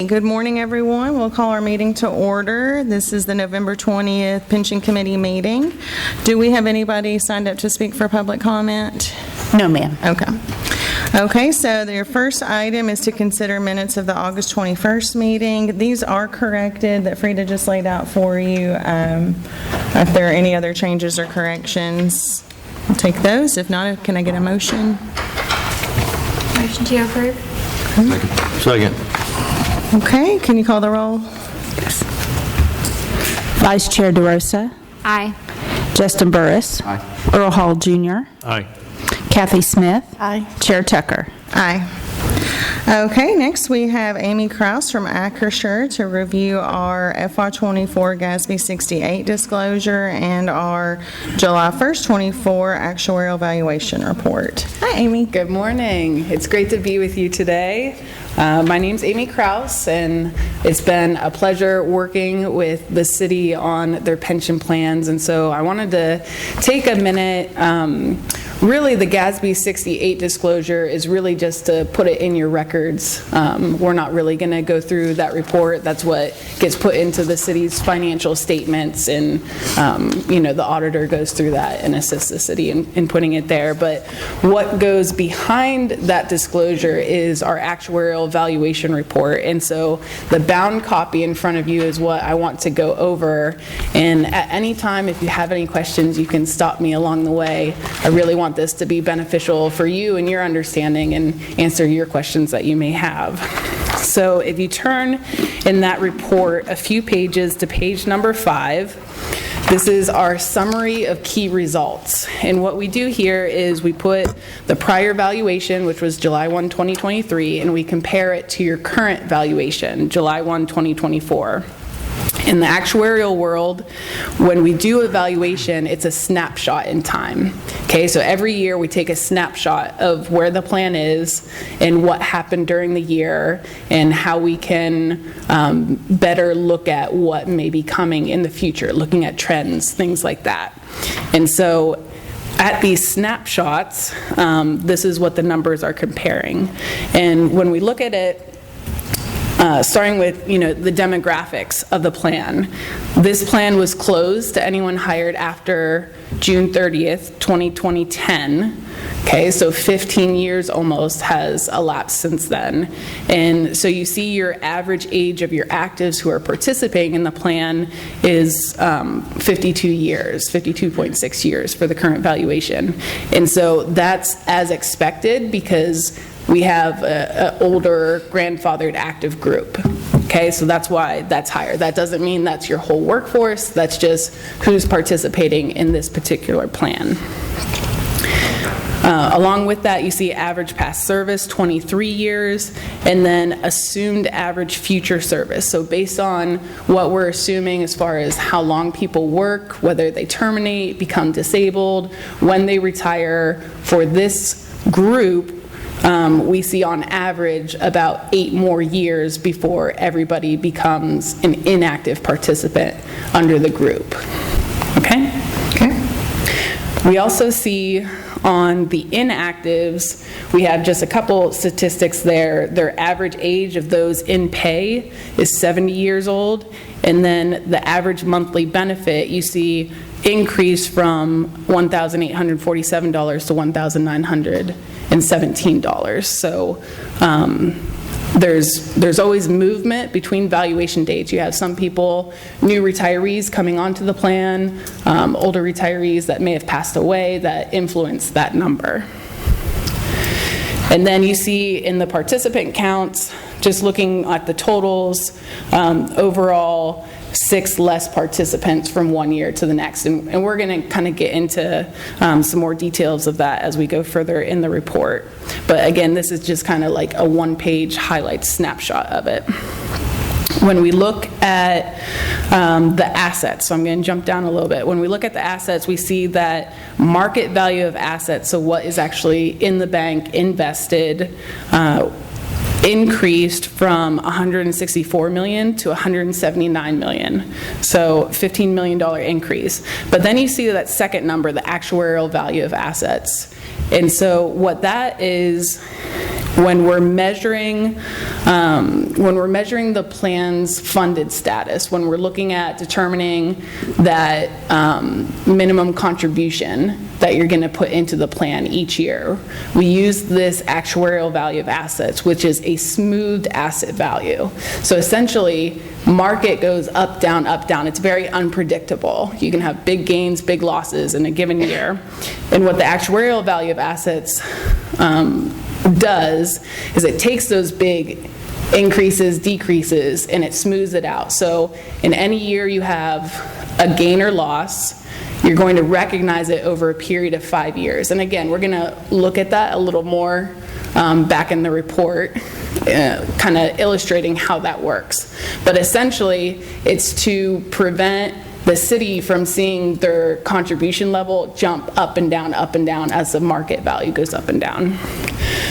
Good morning, everyone. We'll call our meeting to order. This is the November 20th Pension Committee meeting. Do we have anybody signed up to speak for public comment? No, ma'am. Okay, so your first item is to consider minutes of the August 21st meeting. These are corrected that Frida just laid out for you. If there are any other changes or corrections, I'll take those. If not, can I get a motion? Motion to approve. Second. Okay, can you call the roll? Yes. Vice Chair DeRosa, Aye. Justin Burris. Aye. Earl Hall Jr., Aye. Kathy Smith. Aye. Chair Tucker. Aye. Okay, next we have Amy Kraus from Acrisure to review our FY24 GASB 68 disclosure and our July 1st, 24 actuarial valuation report. Hi, Amy. Good morning. It's great to be with you today. My name's Amy Kraus, and it's been a pleasure working with the city on their pension plans. And so I wanted to take a minute. Really, the GASB 68 disclosure is really just to put it in your records. We're not really going to go through that report. That's what gets put into the city's financial statements, and the auditor goes through that and assists the city in putting it there. But what goes behind that disclosure is our actuarial valuation report. And so the bound copy in front of you is what I want to go over. And at any time, if you have any questions, you can stop me along the way. I really want this to be beneficial for you and your understanding and answer your questions that you may have. So if you turn in that report a few pages to page number 5, this is our summary of key results. And what we do here is we put the prior valuation, which was July 1, 2023, and we compare it to your current valuation, July 1, 2024. In the actuarial world, when we do evaluation, it's a snapshot in time. Okay, so every year we take a snapshot of where the plan is and what happened during the year and how we can better look at what may be coming in the future, looking at trends, things like that. And so at these snapshots, this is what the numbers are comparing. And when we look at it, starting with the demographics of the plan. This plan was closed to anyone hired after June 30th, 2010. Okay, so 15 years almost has elapsed since then. And so you see your average age of your actives who are participating in the plan is 52 years, 52.6 years for the current valuation. And so that's as expected because we have an older grandfathered active group. Okay, so that's why that's higher. That doesn't mean that's your whole workforce. That's just who's participating in this particular plan. Along with that, you see average past service, 23 years, and then assumed average future service. So based on what we're assuming as far as how long people work, whether they terminate, become disabled, when they retire, for this group, we see on average about 8 more years before everybody becomes an inactive participant under the group. Okay? We also see on the inactives, we have just a couple statistics there. Their average age of those in pay is 70 years old, and then the average monthly benefit you see increase from $1,847 to $1,917. So there's always movement between valuation dates. You have some people, new retirees coming onto the plan, older retirees that may have passed away that influence that number. And then you see in the participant counts, just looking at the totals, overall 6 less participants from one year to the next. And we're going to kind of get into some more details of that as we go further in the report. But again, this is just kind of like a one-page highlight snapshot of it. When we look at the assets, so I'm going to jump down a little bit. When we look at the assets, we see that market value of assets, so what is actually in the bank invested, increased from $164 million to $179 million. So $15 million increase. But then you see that second number, the actuarial value of assets. And so what that is when we're measuring the plan's funded status, when we're looking at determining that minimum contribution that you're going to put into the plan each year, we use this actuarial value of assets, which is a smoothed asset value. So essentially, market goes up, down, up, down. It's very unpredictable. You can have big gains, big losses in a given year. And what the actuarial value of assets does is it takes those big increases, decreases, and it smooths it out. So in any year you have a gain or loss, you're going to recognize it over a period of 5 years. And again, we're going to look at that a little more back in the report, kind of illustrating how that works. But essentially, it's to prevent the city from seeing their contribution level jump up and down as the market value goes up and down.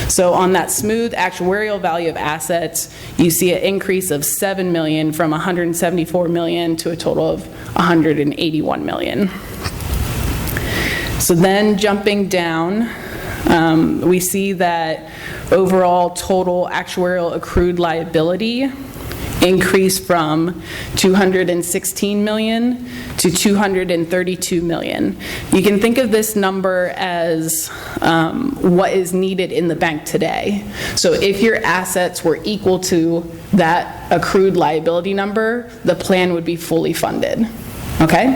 So on that smooth actuarial value of assets, you see an increase of $7 million from $174 million to a total of $181 million. So then jumping down, we see that overall total actuarial accrued liability increased from $216 million to $232 million. You can think of this number as what is needed in the bank today. So if your assets were equal to that accrued liability number, the plan would be fully funded. Okay?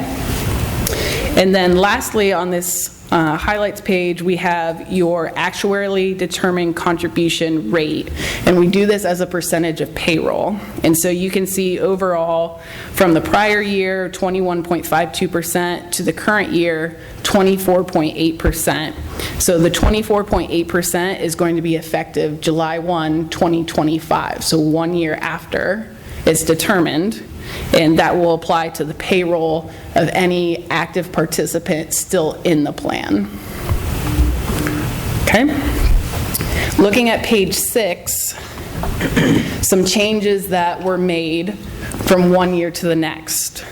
And then lastly on this highlights page, we have your actuarially determined contribution rate, and we do this as a percentage of payroll. And so you can see overall from the prior year 21.52% to the current year 24.8%. So the 24.8% is going to be effective July 1, 2025, so 1 year after it's determined. And that will apply to the payroll of any active participant still in the plan. Okay? Looking at page 6, some changes that were made from 1 year to the next.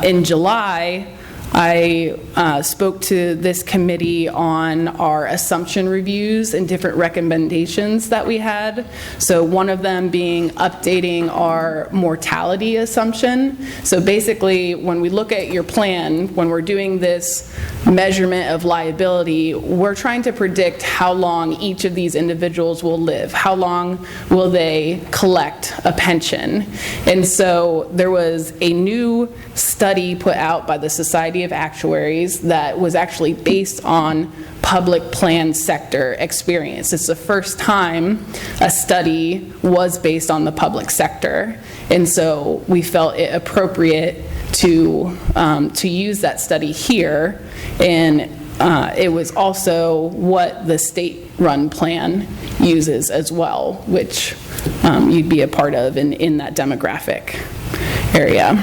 In July, I spoke to this committee on our assumption reviews and different recommendations that we had. So one of them being updating our mortality assumption. So basically, when we look at your plan, when we're doing this measurement of liability, we're trying to predict how long each of these individuals will live. How long will they collect a pension? And so there was a new study put out by the Society of Actuaries that was actually based on public plan sector experience. It's the first time a study was based on the public sector, and so we felt it appropriate to use that study here. And it was also what the state-run plan uses as well, which you'd be a part of in that demographic area.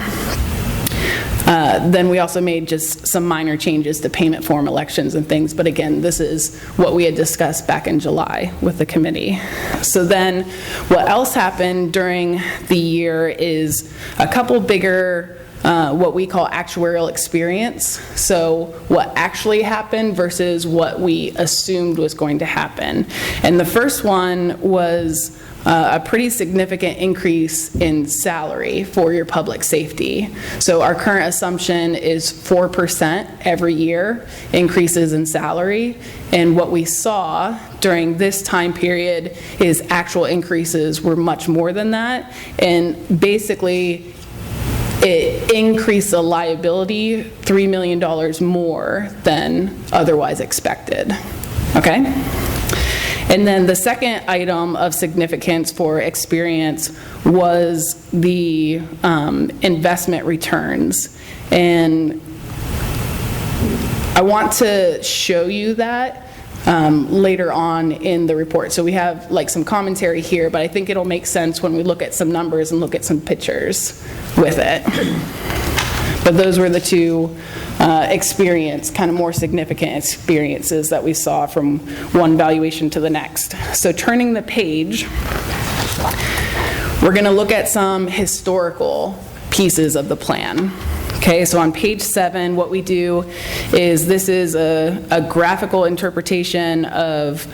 Then we also made just some minor changes to payment form elections and things, but again, this is what we had discussed back in July with the committee. So then what else happened during the year is a couple bigger what we call actuarial experience. So what actually happened versus what we assumed was going to happen. And the first one was a pretty significant increase in salary for your public safety. So our current assumption is 4% every year increases in salary. And what we saw during this time period is actual increases were much more than that. And basically, it increased the liability $3 million more than otherwise expected. Okay? And then the second item of significance for experience was the investment returns. And I want to show you that later on in the report. So we have like some commentary here, but I think it'll make sense when we look at some numbers and look at some pictures with it. But those were the two kind of more significant experiences that we saw from one valuation to the next. So turning the page, we're going to look at some historical pieces of the plan. Okay, so on page 7, what we do is this is a graphical interpretation of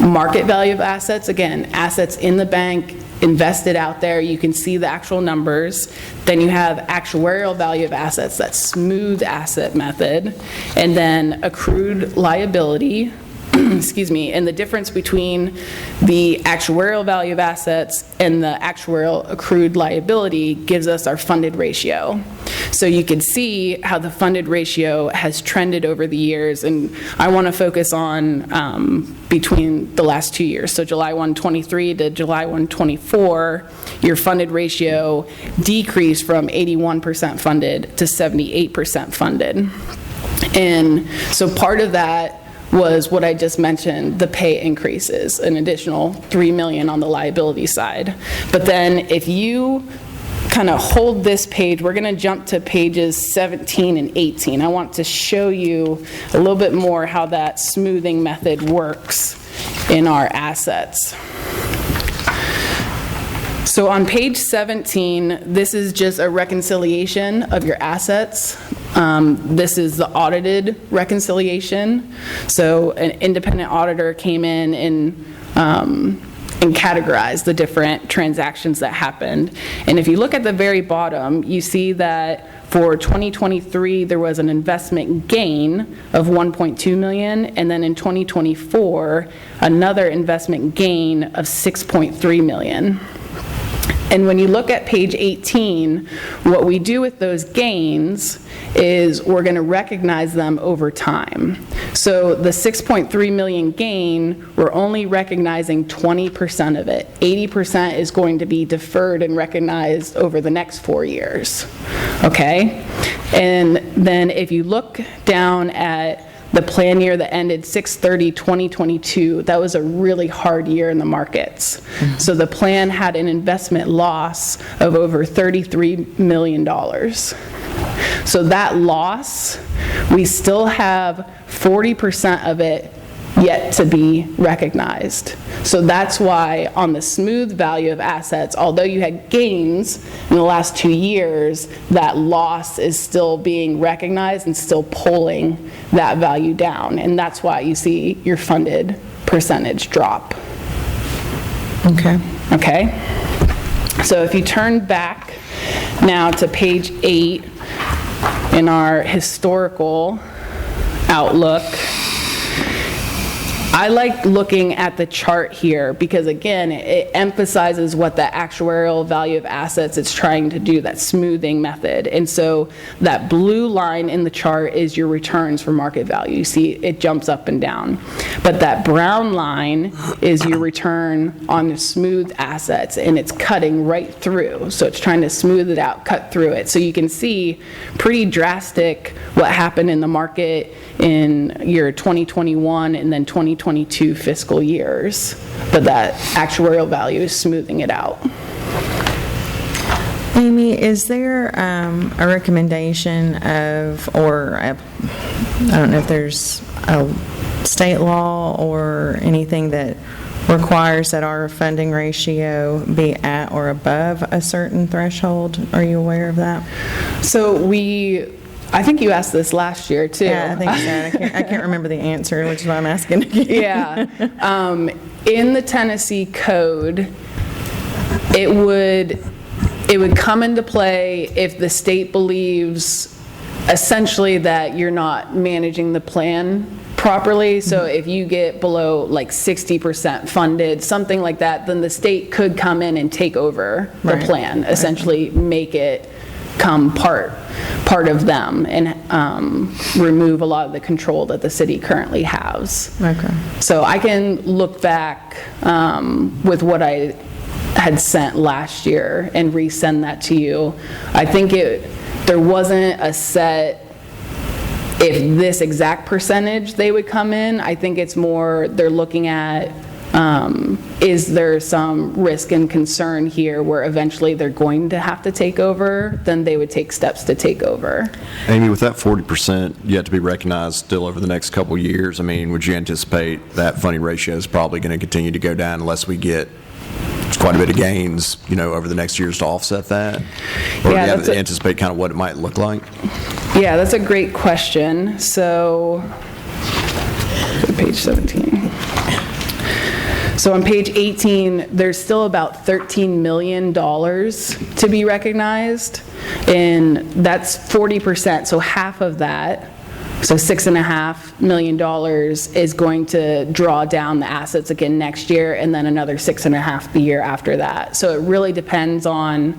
market value of assets, again, assets in the bank, invested out there, you can see the actual numbers. Then you have actuarial value of assets, that smooth asset method, and then accrued liability, excuse me, and the difference between the actuarial value of assets and the actuarial accrued liability gives us our funded ratio. So you can see how the funded ratio has trended over the years, and I want to focus on between the last 2 years. So July 1, 23 to July 1, 24, your funded ratio decreased from 81% funded to 78% funded. And so part of that was what I just mentioned, the pay increases, an additional $3 million on the liability side. But then if you kind of hold this page, we're going to jump to pages 17 and 18. I want to show you a little bit more how that smoothing method works in our assets. So on page 17, this is just a reconciliation of your assets. This is the audited reconciliation. So an independent auditor came in and categorized the different transactions that happened. And if you look at the very bottom, you see that for 2023, there was an investment gain of $1.2 million, and then in 2024, another investment gain of $6.3 million. And when you look at page 18, what we do with those gains is we're going to recognize them over time. So the $6.3 million gain, we're only recognizing 20% of it. 80% is going to be deferred and recognized over the next 4 years. Okay? And then if you look down at the plan year that ended 6/30/2022, that was a really hard year in the markets. So the plan had an investment loss of over $33 million. So that loss, we still have 40% of it yet to be recognized. So that's why on the smooth value of assets, although you had gains in the last 2 years, that loss is still being recognized and still pulling that value down. And that's why you see your funded percentage drop. Okay. Okay? So if you turn back now to page 8 in our historical outlook, I like looking at the chart here because, again, it emphasizes what the actuarial value of assets is trying to do, that smoothing method. And so that blue line in the chart is your returns for market value. You see it jumps up and down. But that brown line is your return on the smooth assets, and it's cutting right through. So it's trying to smooth it out, cut through it. So you can see pretty drastic what happened in the market in year 2021 and then 2022 fiscal years, but that actuarial value is smoothing it out. Amy, is there a recommendation of, or I don't know if there's a state law or anything that requires that our funding ratio be at or above a certain threshold? Are you aware of that? So I think you asked this last year, too. Yeah, I think so. I can't remember the answer, which is why I'm asking again. Yeah. In the Tennessee code, it would come into play if the state believes essentially that you're not managing the plan properly. So if you get below like 60% funded, something like that, then the state could come in and take over the plan, essentially make it come part of them and remove a lot of the control that the city currently has. Okay. So I can look back with what I had sent last year and resend that to you. I think there wasn't a set if this exact percentage they would come in. I think it's more they're looking at is there some risk and concern here where eventually they're going to have to take over, then they would take steps to take over. Amy, with that 40% yet to be recognized still over the next couple of years, I mean, would you anticipate that funding ratio is probably going to continue to go down unless we get quite a bit of gains, over the next years to offset that? Or do you have to anticipate kind of what it might look like? Yeah, that's a great question. So, page 17. So on page 18, there's still about $13 million to be recognized, and that's 40%, so half of that, so $6.5 million is going to draw down the assets again next year, and then another $6.5 the year after that. So it really depends on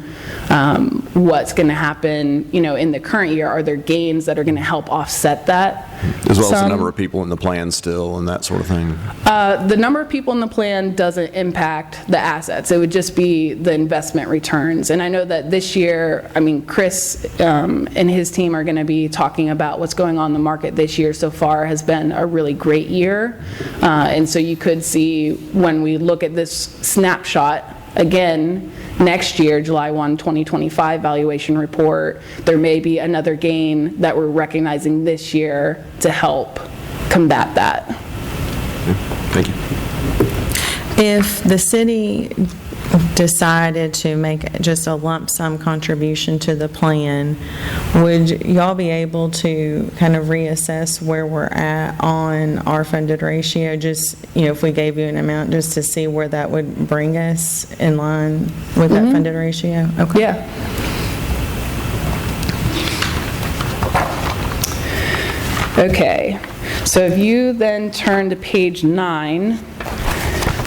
what's going to happen, in the current year. Are there gains that are going to help offset that? As well as the Some. number of people in the plan still and that sort of thing. The number of people in the plan doesn't impact the assets. It would just be the investment returns. And I know that this year, Chris and his team are going to be talking about what's going on in the market this year. So far has been a really great year. And so you could see when we look at this snapshot, again, next year, July 1, 2025 valuation report, there may be another gain that we're recognizing this year to help combat that. Thank you. If the city decided to make just a lump sum contribution to the plan, would y'all be able to kind of reassess where we're at on our funded ratio? Just, if we gave you an amount, just to see where that would bring us in line with that funded ratio? Okay. Yeah. Okay, so if you then turn to page 9,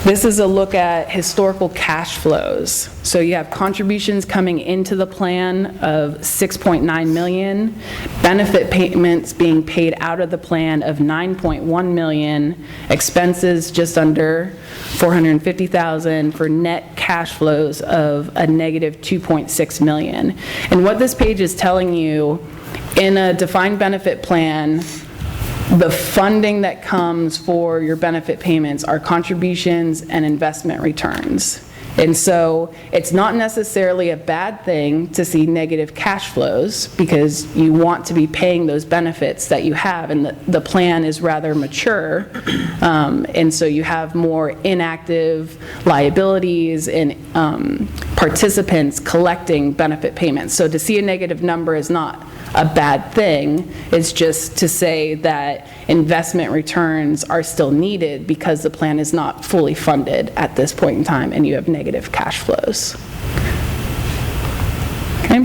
this is a look at historical cash flows. So you have contributions coming into the plan of $6.9 million, benefit payments being paid out of the plan of $9.1 million, expenses just under $450,000 for net cash flows of a negative $2.6 million. And what this page is telling you, in a defined benefit plan, the funding that comes for your benefit payments are contributions and investment returns. And so it's not necessarily a bad thing to see negative cash flows, because you want to be paying those benefits that you have, and the plan is rather mature, and so you have more inactive liabilities and participants collecting benefit payments. So to see a negative number is not a bad thing. It's just to say that investment returns are still needed because the plan is not fully funded at this point in time and you have negative cash flows. Okay.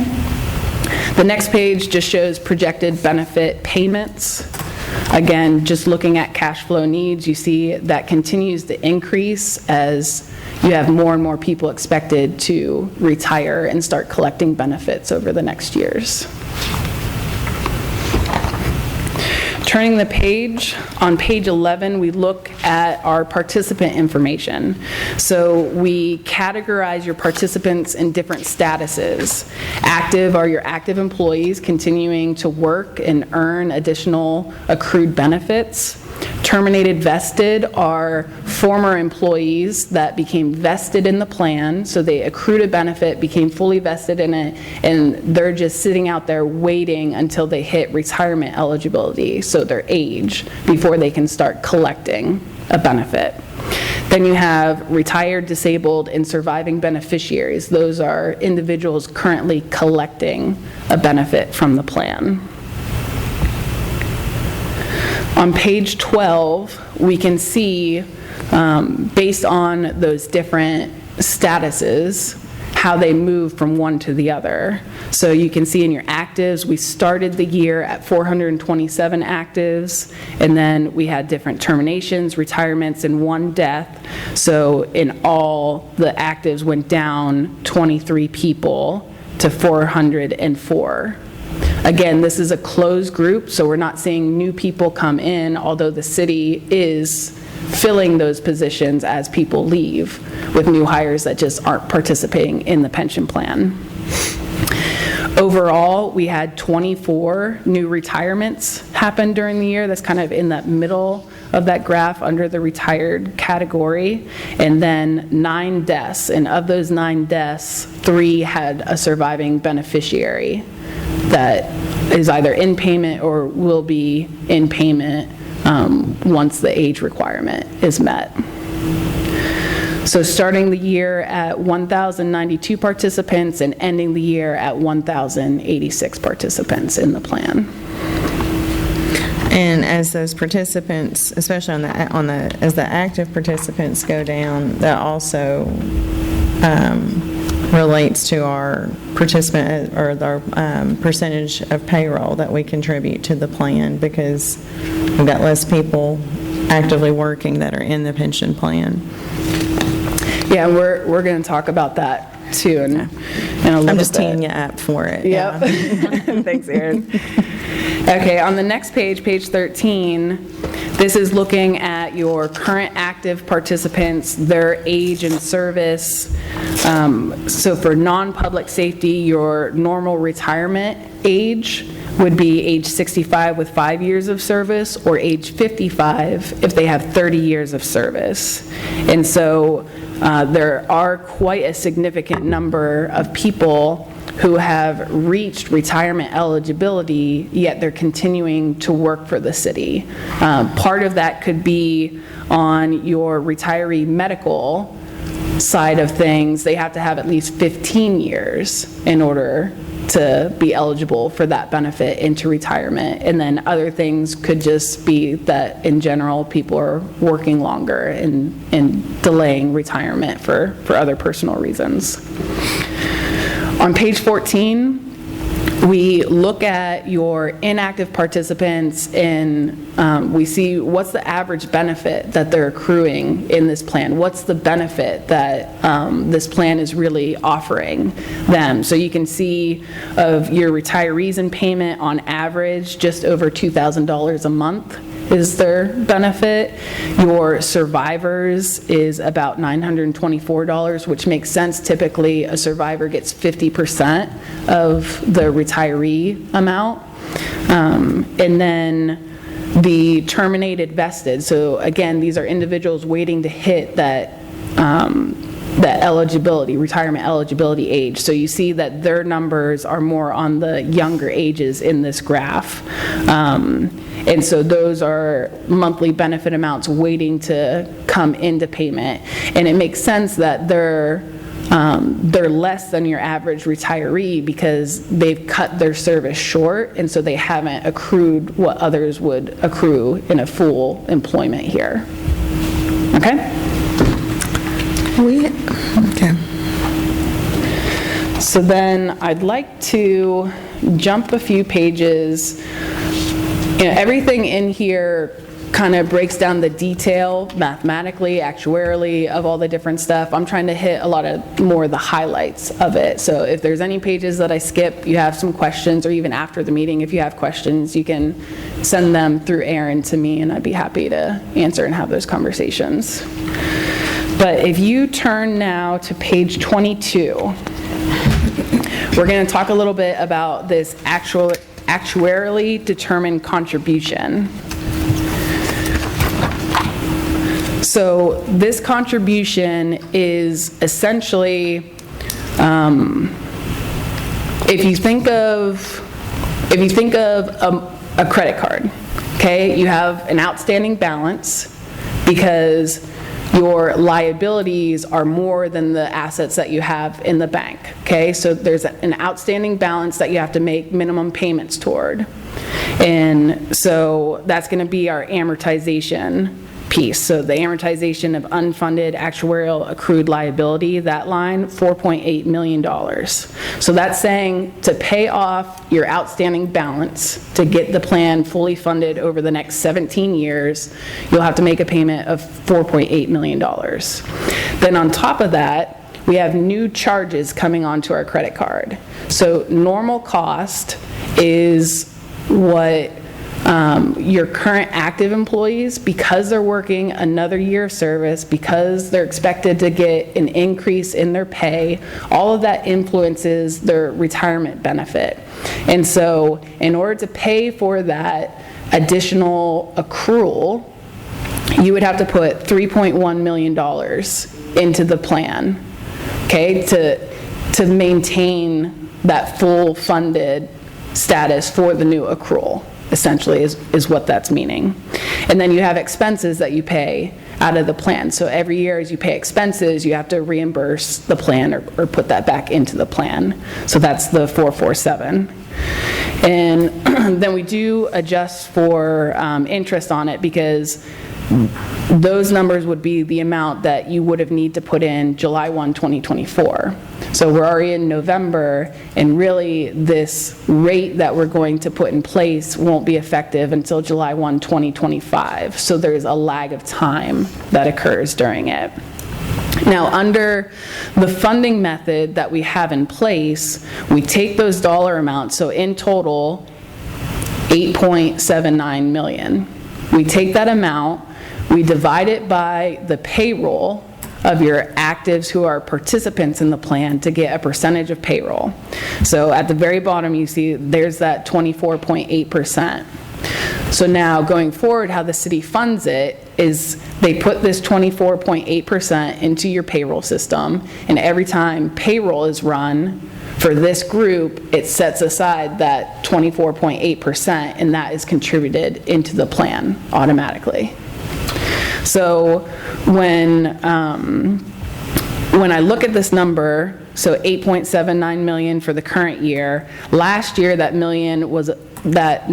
The next page just shows projected benefit payments. Again, just looking at cash flow needs, you see that continues to increase as you have more and more people expected to retire and start collecting benefits over the next years. Turning the page, on page 11, we look at our participant information. So we categorize your participants in different statuses. Active are your active employees continuing to work and earn additional accrued benefits. Terminated vested are former employees that became vested in the plan, so they accrued a benefit, became fully vested in it, and they're just sitting out there waiting until they hit retirement eligibility, so their age, before they can start collecting a benefit. Then you have retired, disabled, and surviving beneficiaries. Those are individuals currently collecting a benefit from the plan. On page 12, we can see, based on those different statuses, how they move from one to the other. So you can see in your actives, we started the year at 427 actives, and then we had different terminations, retirements, and one death. So in all, the actives went down 23 people to 404. Again, this is a closed group, so we're not seeing new people come in, although the city is filling those positions as people leave with new hires that just aren't participating in the pension plan. Overall, we had 24 new retirements happen during the year. That's kind of in that middle of that graph under the retired category, and then 9 deaths. And of those 9 deaths, 3 had a surviving beneficiary that is either in payment or will be in payment once the age requirement is met. So starting the year at 1,092 participants and ending the year at 1,086 participants in the plan. And as those participants, especially as the active participants go down, that also relates to our participant or our percentage of payroll that we contribute to the plan, because we've got less people actively working that are in the pension plan. Yeah, we're going to talk about that too in a little bit. I'm just teeing you up for it. Yep. Thanks, Erin. Okay, on the next page, page 13, this is looking at your current active participants, their age and service. So for non-public safety, your normal retirement age would be age 65 with 5 years of service, or age 55 if they have 30 years of service. And so there are quite a significant number of people who have reached retirement eligibility, yet they're continuing to work for the city. Part of that could be on your retiree medical side of things. They have to have at least 15 years in order to be eligible for that benefit into retirement. And then other things could just be that in general people are working longer and delaying retirement for other personal reasons. On page 14, we look at your inactive participants and we see what's the average benefit that they're accruing in this plan. What's the benefit that this plan is really offering them? So you can see of your retirees in payment, on average, just over $2,000 a month is their benefit. Your survivors is about $924, which makes sense. Typically, a survivor gets 50% of the retiree amount. And then the terminated vested. So again, these are individuals waiting to hit that eligibility, retirement eligibility age. So you see that their numbers are more on the younger ages in this graph. And so those are monthly benefit amounts waiting to come into payment. And it makes sense that they're less than your average retiree because they've cut their service short, and so they haven't accrued what others would accrue in a full employment here. Okay? Okay. So then I'd like to jump a few pages. Everything in here kind of breaks down the detail mathematically, actuarially of all the different stuff. I'm trying to hit a lot of more of the highlights of it. So if there's any pages that I skip, you have some questions, or even after the meeting, if you have questions, you can send them through Erin to me, and I'd be happy to answer and have those conversations. But if you turn now to page 22, we're going to talk a little bit about this actuarially determined contribution. So this contribution is essentially, if you think of a credit card, okay, you have an outstanding balance because your liabilities are more than the assets that you have in the bank, okay? So there's an outstanding balance that you have to make minimum payments toward. And so that's going to be our amortization piece. So the amortization of unfunded actuarial accrued liability, that line, $4.8 million. So that's saying to pay off your outstanding balance to get the plan fully funded over the next 17 years, you'll have to make a payment of $4.8 million. Then on top of that, we have new charges coming onto our credit card. So normal cost is what your current active employees, because they're working another year of service, because they're expected to get an increase in their pay, all of that influences their retirement benefit. And so in order to pay for that additional accrual, you would have to put $3.1 million into the plan, okay, to maintain that full funded status for the new accrual. Essentially is what that's meaning. And then you have expenses that you pay out of the plan. So every year as you pay expenses, you have to reimburse the plan or put that back into the plan. So that's the 447. And then we do adjust for interest on it because those numbers would be the amount that you would have need to put in July 1, 2024. So we're already in November, and really this rate that we're going to put in place won't be effective until July 1, 2025. So there's a lag of time that occurs during it. Now, under the funding method that we have in place, we take those dollar amounts, so in total, $8.79 million. We take that amount, we divide it by the payroll of your actives who are participants in the plan to get a percentage of payroll. So at the very bottom, you see there's that 24.8%. So now, going forward, how the city funds it is they put this 24.8% into your payroll system, and every time payroll is run for this group, it sets aside that 24.8%, and that is contributed into the plan automatically. So when I look at this number, so 8.79 million for the current year, last year that number was about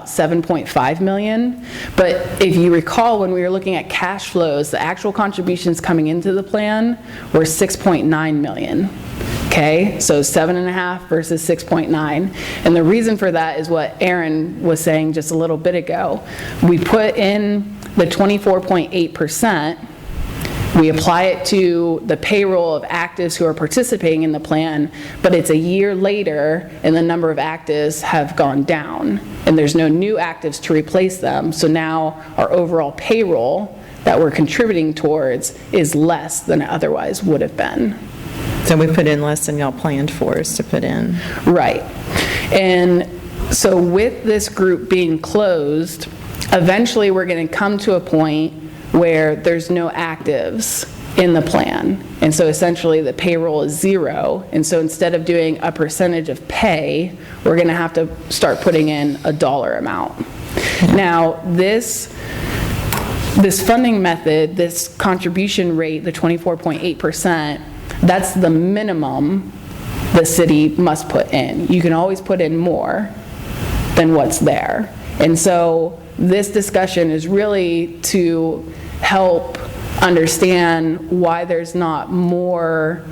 7.5 million. But if you recall, when we were looking at cash flows, the actual contributions coming into the plan were 6.9 million. Okay, so 7.5 versus 6.9. And the reason for that is what Aaron was saying just a little bit ago. We put in the 24.8%, we apply it to the payroll of actives who are participating in the plan, but it's a year later and the number of actives have gone down and there's no new actives to replace them. So now our overall payroll that we're contributing towards is less than it otherwise would have been. So we put in less than y'all planned for us to put in. Right. And so with this group being closed, eventually we're going to come to a point where there's no actives in the plan. And so essentially the payroll is zero. And so instead of doing a percentage of pay, we're going to have to start putting in a dollar amount. Now, this funding method, this contribution rate, the 24.8%, that's the minimum the city must put in. You can always put in more than what's there. And so this discussion is really to help understand why there's not more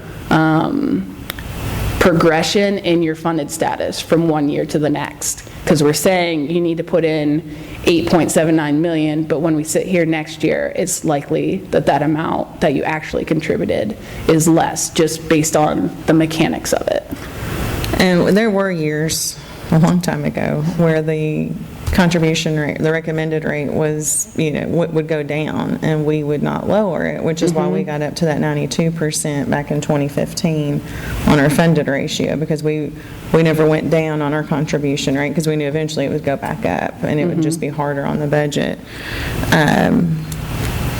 progression in your funded status from one year to the next. Because we're saying you need to put in 8.79 million, but when we sit here next year, it's likely that that amount that you actually contributed is less, just based on the mechanics of it. And there were years, a long time ago, where the contribution rate, the recommended rate was, would go down and we would not lower it, which is why we got up to that 92% back in 2015 on our funded ratio, because we never went down on our contribution rate because we knew eventually it would go back up and it would just be harder on the budget.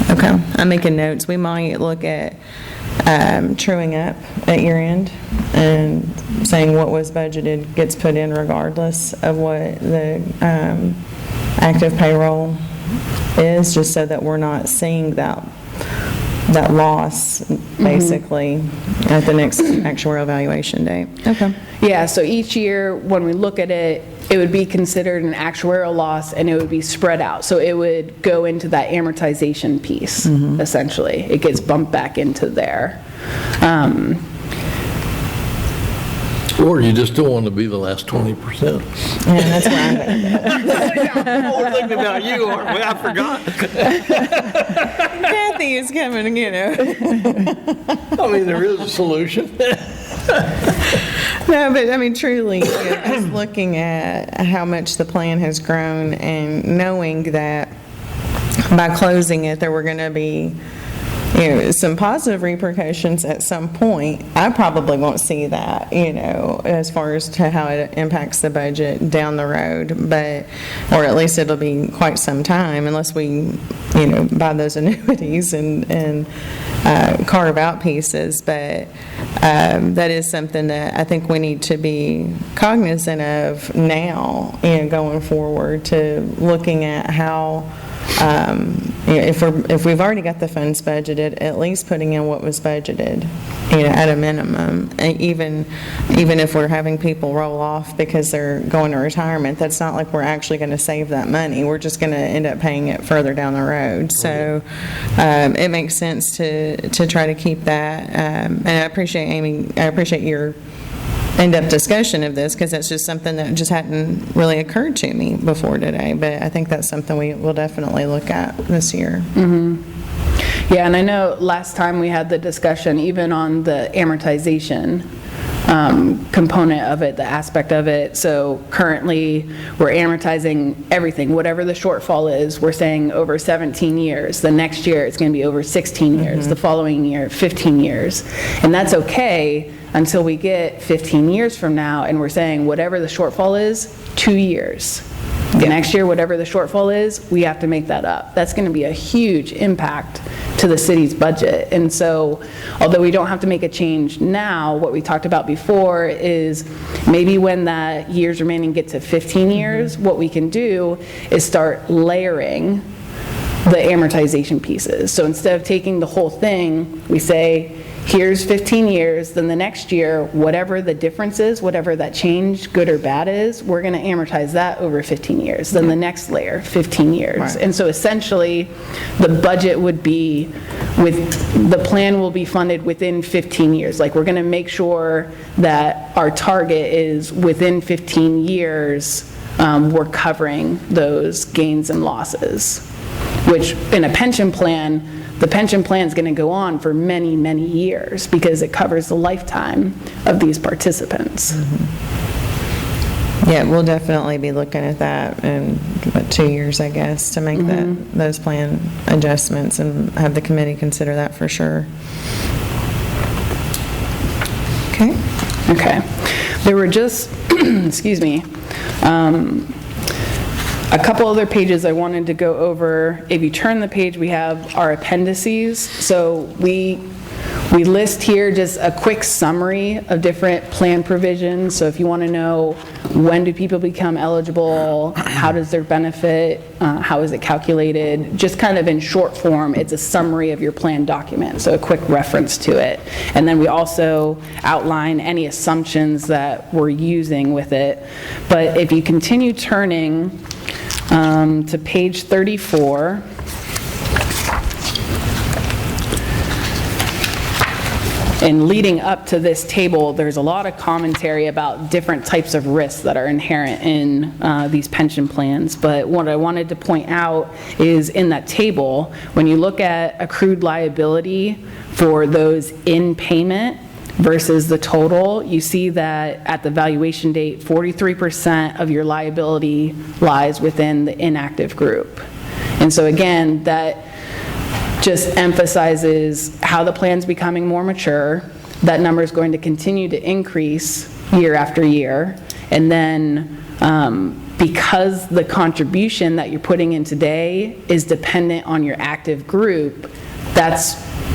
Okay, I'm making notes. We might look at truing up at year end and saying what was budgeted gets put in regardless of what the active payroll is, just so that we're not seeing that loss basically at the next actuarial evaluation date. Okay. Yeah, so each year when we look at it, it would be considered an actuarial loss and it would be spread out. So it would go into that amortization piece, essentially. It gets bumped back into there. Or you just don't want to be the last 20%. Yeah, that's where I'm at. We're thinking about you, aren't we? I forgot. Kathy is coming, I mean, there is a solution. No, but I mean, truly, just looking at how much the plan has grown and knowing that by closing it, there were going to be some positive repercussions at some point. I probably won't see that, as far as to how it impacts the budget down the road, or at least it'll be quite some time unless we, buy those annuities and carve out pieces. But that is something that I think we need to be cognizant of now, going forward, to looking at how if we've already got the funds budgeted, at least putting in what was budgeted, at a minimum. And even if we're having people roll off because they're going to retirement, that's not like we're actually going to save that money. We're just going to end up paying it further down the road. So it makes sense to try to keep that. And I appreciate, Amy, your in-depth discussion of this, because that's just something that just hadn't really occurred to me before today. But I think that's something we will definitely look at this year. Yeah, and I know last time we had the discussion, even on the amortization component of it, the aspect of it. So currently, we're amortizing everything, whatever the shortfall is, we're saying over 17 years. The next year, it's going to be over 16 years. The following year, 15 years. And that's okay until we get 15 years from now, and we're saying whatever the shortfall is, 2 years. The next year, whatever the shortfall is, we have to make that up. That's going to be a huge impact to the city's budget. And so, although we don't have to make a change now, what we talked about before is maybe when that years remaining get to 15 years, what we can do is start layering the amortization pieces. So instead of taking the whole thing, we say, here's 15 years, then the next year, whatever the difference is, whatever that change, good or bad is, we're going to amortize that over 15 years. Then the next layer, 15 years. Right. And so essentially, the budget would be the plan will be funded within 15 years. Like, we're going to make sure that our target is within 15 years, we're covering those gains and losses, which in a pension plan, the pension plan is going to go on for many, many years because it covers the lifetime of these participants. Yeah, we'll definitely be looking at that in, 2 years, I guess, to make those plan adjustments and have the committee consider that for sure. Okay. Okay. There were just, excuse me, a couple other pages I wanted to go over. If you turn the page, we have our appendices. So we list here just a quick summary of different plan provisions. So if you want to know when do people become eligible, how does their benefit, how is it calculated, just kind of in short form, it's a summary of your plan document, so a quick reference to it. And then we also outline any assumptions that we're using with it. But if you continue turning to page 34, and leading up to this table, there's a lot of commentary about different types of risks that are inherent in these pension plans. But what I wanted to point out is in that table, when you look at accrued liability for those in payment versus the total, you see that at the valuation date, 43% of your liability lies within the inactive group. And so again, that just emphasizes how the plan's becoming more mature. That number is going to continue to increase year after year. And then because the contribution that you're putting in today is dependent on your active group,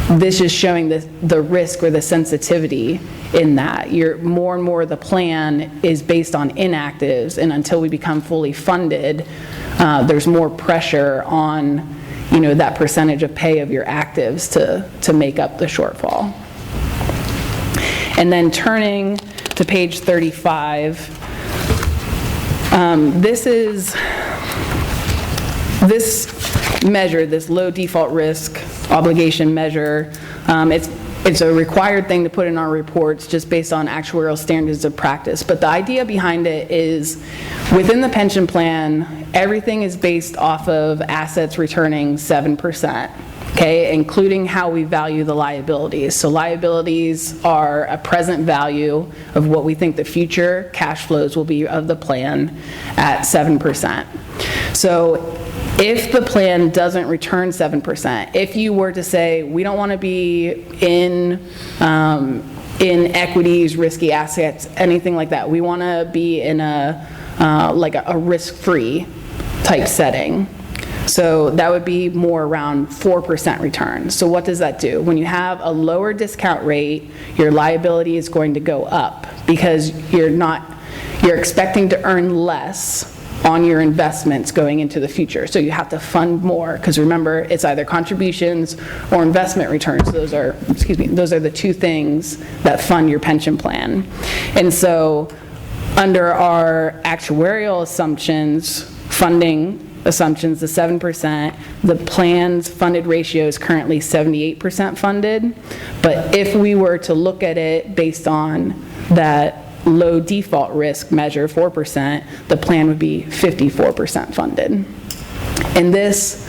this is showing the risk or the sensitivity in that. More and more the plan is based on inactives, and until we become fully funded, there's more pressure on that percentage of pay of your actives to make up the shortfall. And then turning to page 35, this measure, this low default risk obligation measure, it's a required thing to put in our reports just based on actuarial standards of practice. But the idea behind it is within the pension plan, everything is based off of assets returning 7%, okay, including how we value the liabilities. So liabilities are a present value of what we think the future cash flows will be of the plan at 7%. So if the plan doesn't return 7%, if you were to say, we don't want to be in equities, risky assets, anything like that, we want to be in like a risk-free type setting. So that would be more around 4% return. So what does that do? When you have a lower discount rate, your liability is going to go up because you're expecting to earn less on your investments going into the future. So you have to fund more, because remember, it's either contributions or investment returns. Those are the two things that fund your pension plan. And so under our actuarial assumptions, funding assumptions, the 7%, the plan's funded ratio is currently 78% funded. But if we were to look at it based on that low default risk measure, 4%, the plan would be 54% funded. And this,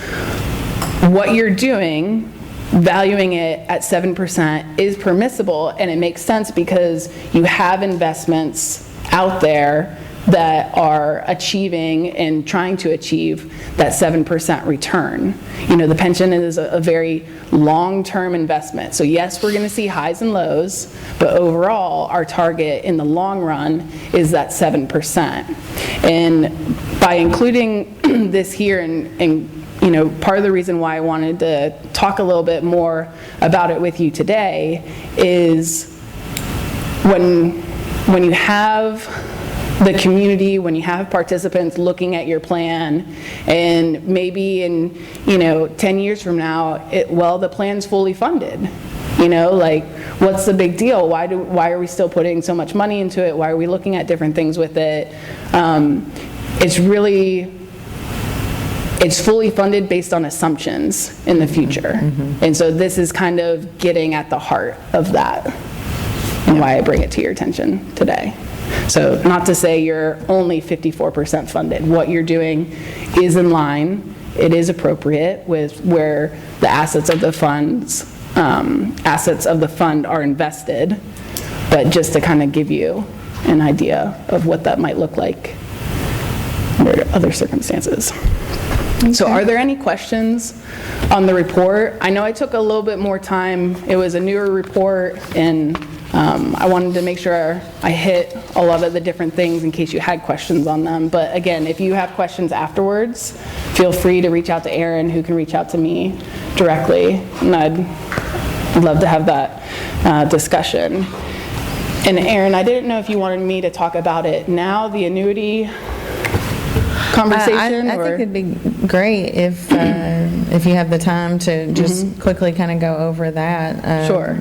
what you're doing, valuing it at 7% is permissible, and it makes sense because you have investments out there that are achieving and trying to achieve that 7% return. You know, the pension is a very long-term investment. So yes, we're going to see highs and lows, but overall, our target in the long run is that 7%. And by including this here, and you know, part of the reason why I wanted to talk a little bit more about it with you today is when you have the community, when you have participants looking at your plan, and maybe in, 10 years from now, the plan's fully funded. Like, what's the big deal? Why are we still putting so much money into it? Why are we looking at different things with it? It's fully funded based on assumptions in the future. And so this is kind of getting at the heart of that, and why I bring it to your attention today. So not to say you're only 54% funded. What you're doing is in line, it is appropriate with where the assets of the fund are invested, but just to kind of give you an idea of what that might look like under other circumstances. Okay. So are there any questions on the report? I know I took a little bit more time. It was a newer report, and I wanted to make sure I hit a lot of the different things in case you had questions on them. But again, if you have questions afterwards, feel free to reach out to Aaron, who can reach out to me directly, and I'd love to have that discussion. And Aaron, I didn't know if you wanted me to talk about it now, the annuity conversation? I think it'd be great if you have the time to just quickly kind of go over that. Sure.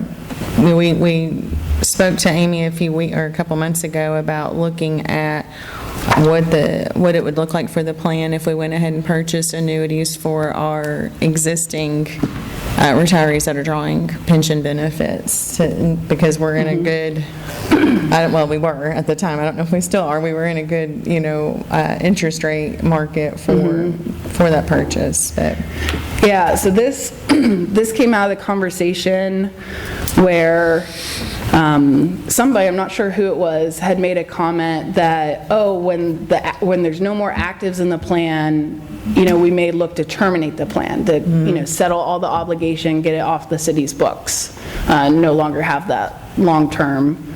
We spoke to Amy a couple months ago about looking at what it would look like for the plan if we went ahead and purchased annuities for our existing retirees that are drawing pension benefits, because we're in a good, we were at the time, I don't know if we still are, we were in a good, interest rate market for that purchase. But yeah, so this came out of the conversation where somebody, I'm not sure who it was, had made a comment that, when there's no more actives in the plan, we may look to terminate the plan, to settle all the obligation, get it off the city's books, no longer have that long-term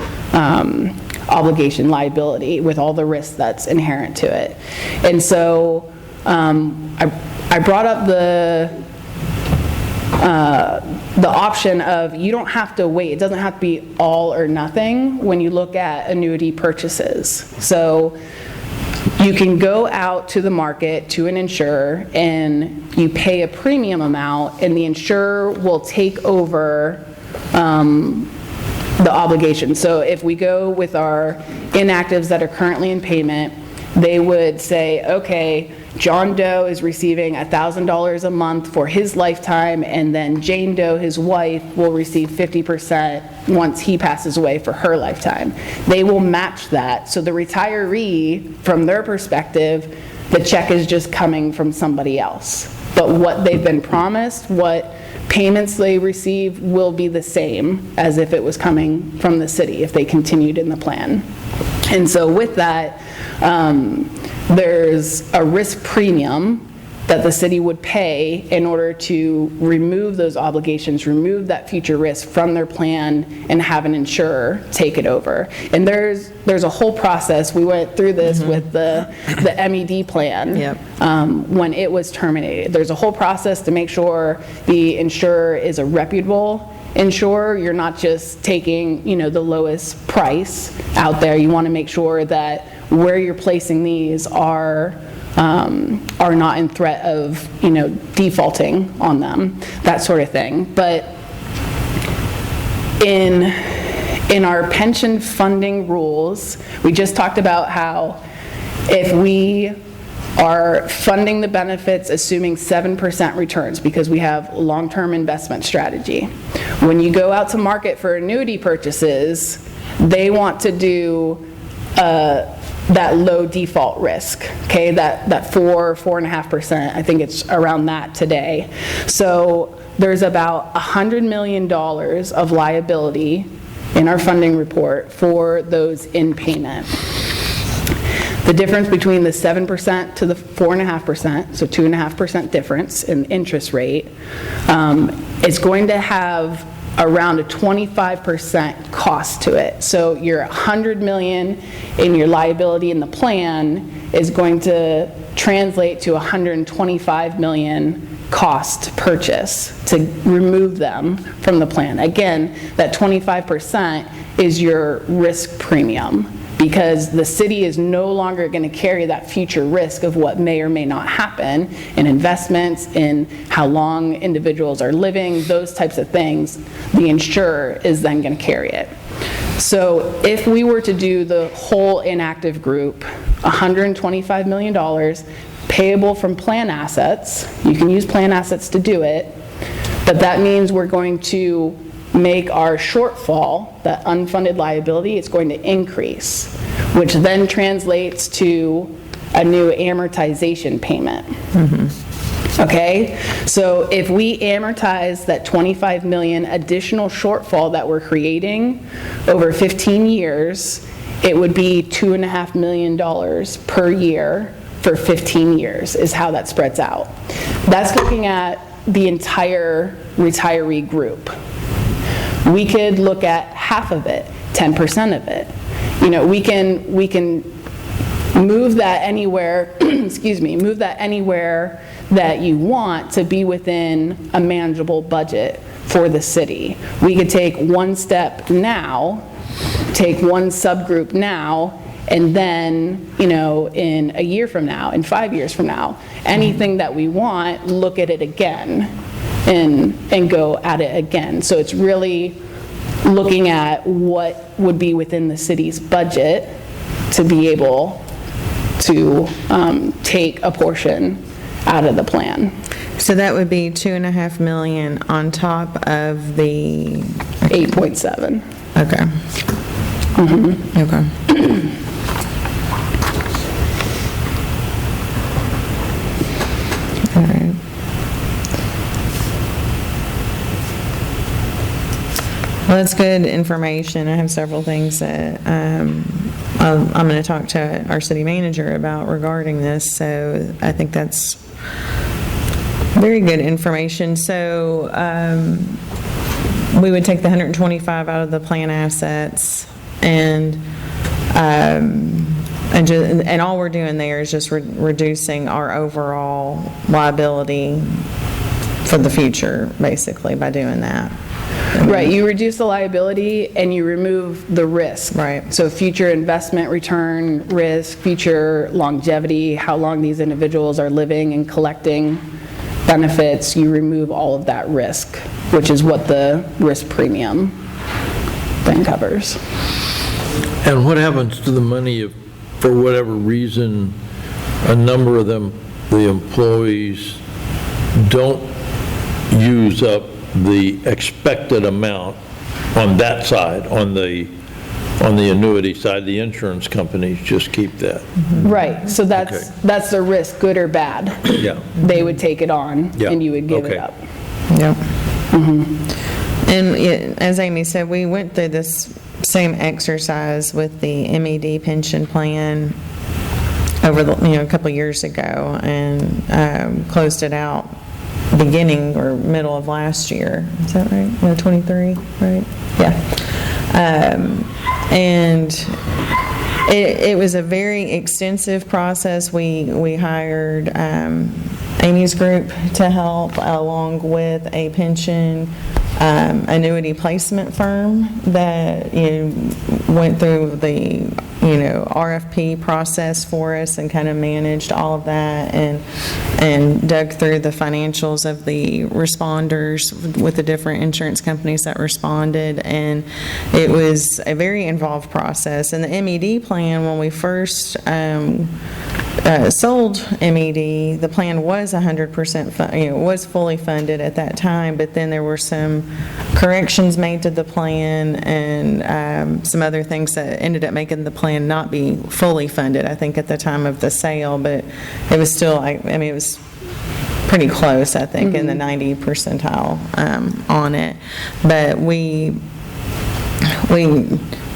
obligation liability with all the risk that's inherent to it. And so I brought up the option of, you don't have to wait. It doesn't have to be all or nothing when you look at annuity purchases. So you can go out to the market to an insurer and you pay a premium amount, and the insurer will take over the obligation. So if we go with our inactives that are currently in payment, they would say, okay, John Doe is receiving $1,000 a month for his lifetime, and then Jane Doe, his wife, will receive 50% once he passes away for her lifetime. They will match that. So the retiree, from their perspective, the check is just coming from somebody else. But what they've been promised, what payments they receive, will be the same as if it was coming from the city, if they continued in the plan. And so with that, there's a risk premium that the city would pay in order to remove those obligations, remove that future risk from their plan, and have an insurer take it over. And there's a whole process. We went through this with the MED plan. Yep. When it was terminated. There's a whole process to make sure the insurer is a reputable insurer. You're not just taking, the lowest price out there. You want to make sure that where you're placing these are not in threat of, defaulting on them, that sort of thing. But in our pension funding rules, we just talked about how if we are funding the benefits assuming 7% returns because we have long-term investment strategy. When you go out to market for annuity purchases, they want to do that low default risk, okay, that 4.5%, I think it's around that today. So there's about $100 million of liability in our funding report for those in payment. The difference between the 7% to the 4.5%, so 2.5% difference in interest rate, is going to have around a 25% cost to it. So your $100 million in your liability in the plan is going to translate to $125 million cost purchase to remove them from the plan. Again, that 25% is your risk premium, because the city is no longer going to carry that future risk of what may or may not happen in investments, in how long individuals are living, those types of things. The insurer is then going to carry it. So if we were to do the whole inactive group, $125 million payable from plan assets, you can use plan assets to do it, but that means we're going to make our shortfall, that unfunded liability, it's going to increase, which then translates to a new amortization payment. Okay? So if we amortize that $25 million additional shortfall that we're creating over 15 years, it would be $2.5 million per year for 15 years is how that spreads out. That's looking at the entire retiree group. We could look at half of it, 10% of it. We can move that anywhere, excuse me, move that anywhere that you want to be within a manageable budget for the city. We could take one step now, take one subgroup now, and then, in a year from now, in 5 years from now, anything that we want, look at it again and go at it again. So it's really looking at what would be within the city's budget to be able to take a portion out of the plan. So that would be $2.5 million on top of the, 8.7. okay. Okay. All right. Well, that's good information. I have several things that I'm going to talk to our city manager about regarding this, so I think that's very good information. So we would take the 125 out of the plan assets, and all we're doing there is just reducing our overall liability for the future, basically, by doing that. Right, you reduce the liability and you remove the risk. Right. So future investment return risk, future longevity, how long these individuals are living and collecting benefits, you remove all of that risk, which is what the risk premium then covers. And what happens to the money if, for whatever reason, a number of them, the employees, don't use up the expected amount on that side, on the annuity side, the insurance companies just keep that? Right, so that's the risk, good or bad. Yeah. They would take it on and you would give it Okay. up. Yep. And as Amy said, we went through this same exercise with the MED pension plan over a couple years ago, and closed it out beginning or middle of last year. Is that right? 23, right? Yeah. And it was a very extensive process. We hired Amy's group to help, along with a pension annuity placement firm that, went through the, RFP process for us and kind of managed all of that and dug through the financials of the responders with the different insurance companies that responded. And it was a very involved process. And the MED plan, when we first sold MED, the plan was 100%, was fully funded at that time, but then there were some corrections made to the plan and some other things that ended up making the plan not be fully funded, I think, at the time of the sale, but it was still, it was pretty close, I think, in the 90 percentile on it. But we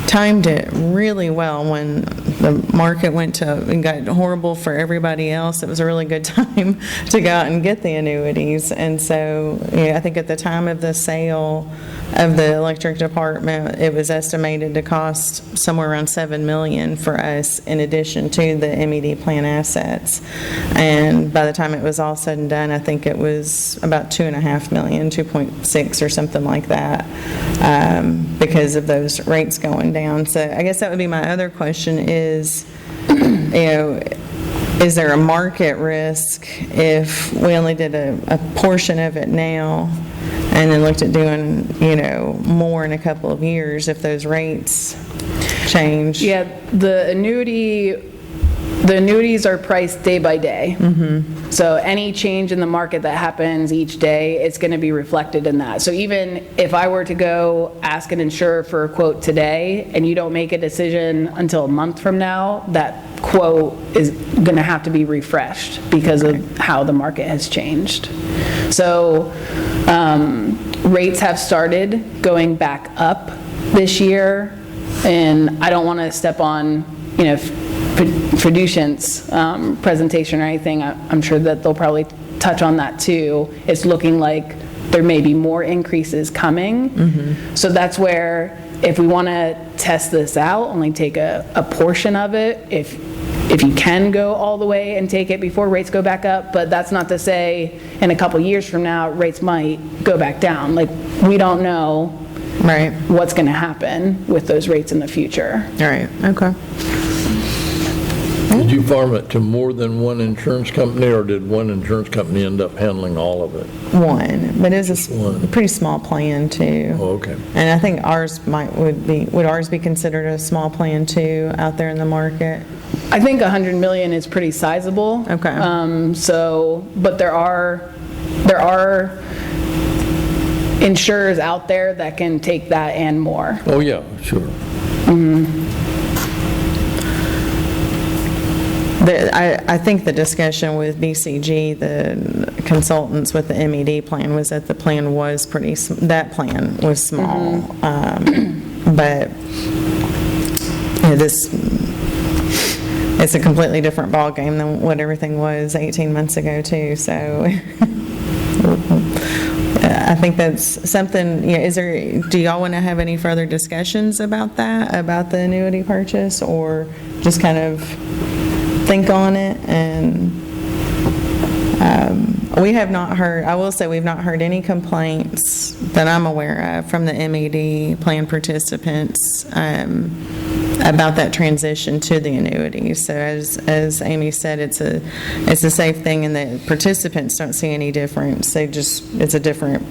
timed it really well when the market went to and got horrible for everybody else. It was a really good time to go out and get the annuities. And so, I think at the time of the sale of the electric department, it was estimated to cost somewhere around $7 million for us in addition to the MED plan assets. And by the time it was all said and done, I think it was about $2.5 million, 2.6 or something like that, because of those rates going down. So I guess that would be my other question is, is there a market risk if we only did a portion of it now and then looked at doing, more in a couple of years if those rates change? Yeah, the annuities are priced day by day. So any change in the market that happens each day, it's going to be reflected in that. So even if I were to go ask an insurer for a quote today and you don't make a decision until a month from now, that quote is going to have to be refreshed because of how the market has changed. So rates have started going back up this year, and I don't want to step on, Fiducient's presentation or anything. I'm sure that they'll probably touch on that too. It's looking like there may be more increases coming. So that's where, if we want to test this out, only take a portion of it, if you can go all the way and take it before rates go back up. But that's not to say in a couple years from now rates might go back down. Like, we don't know Right. what's going to happen with those rates in the future. All right, okay. Did you farm it to more than one insurance company, or did one insurance company end up handling all of it? One, but it was a One. pretty small plan too. Oh, okay. And I think ours would ours be considered a small plan too out there in the market? I think 100 million is pretty sizable. Okay. But there are insurers out there that can take that and more. Oh, yeah, sure. I think the discussion with BCG, the consultants with the MED plan, was that the plan was that plan was small. But it's a completely different ballgame than what everything was 18 months ago too. So I think that's something, do y'all want to have any further discussions about that, about the annuity purchase, or just kind of think on it? And we have not heard, I will say we've not heard any complaints that I'm aware of from the MED plan participants about that transition to the annuities. So as Amy said, it's a safe thing, and the participants don't see any difference. It's a different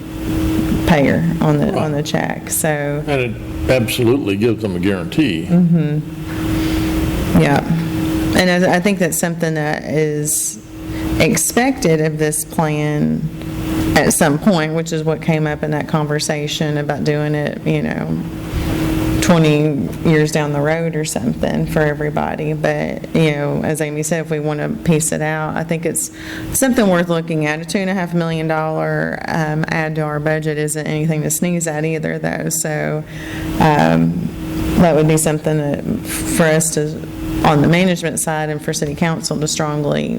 payer on the check. So, And it absolutely gives them a guarantee. yeah. And I think that's something that is expected of this plan at some point, which is what came up in that conversation about doing it, 20 years down the road or something for everybody. But, as Amy said, if we want to piece it out, I think it's something worth looking at. A $2.5 million add to our budget isn't anything to sneeze at either, though. So that would be something that for us to, on the management side, and for city council to strongly,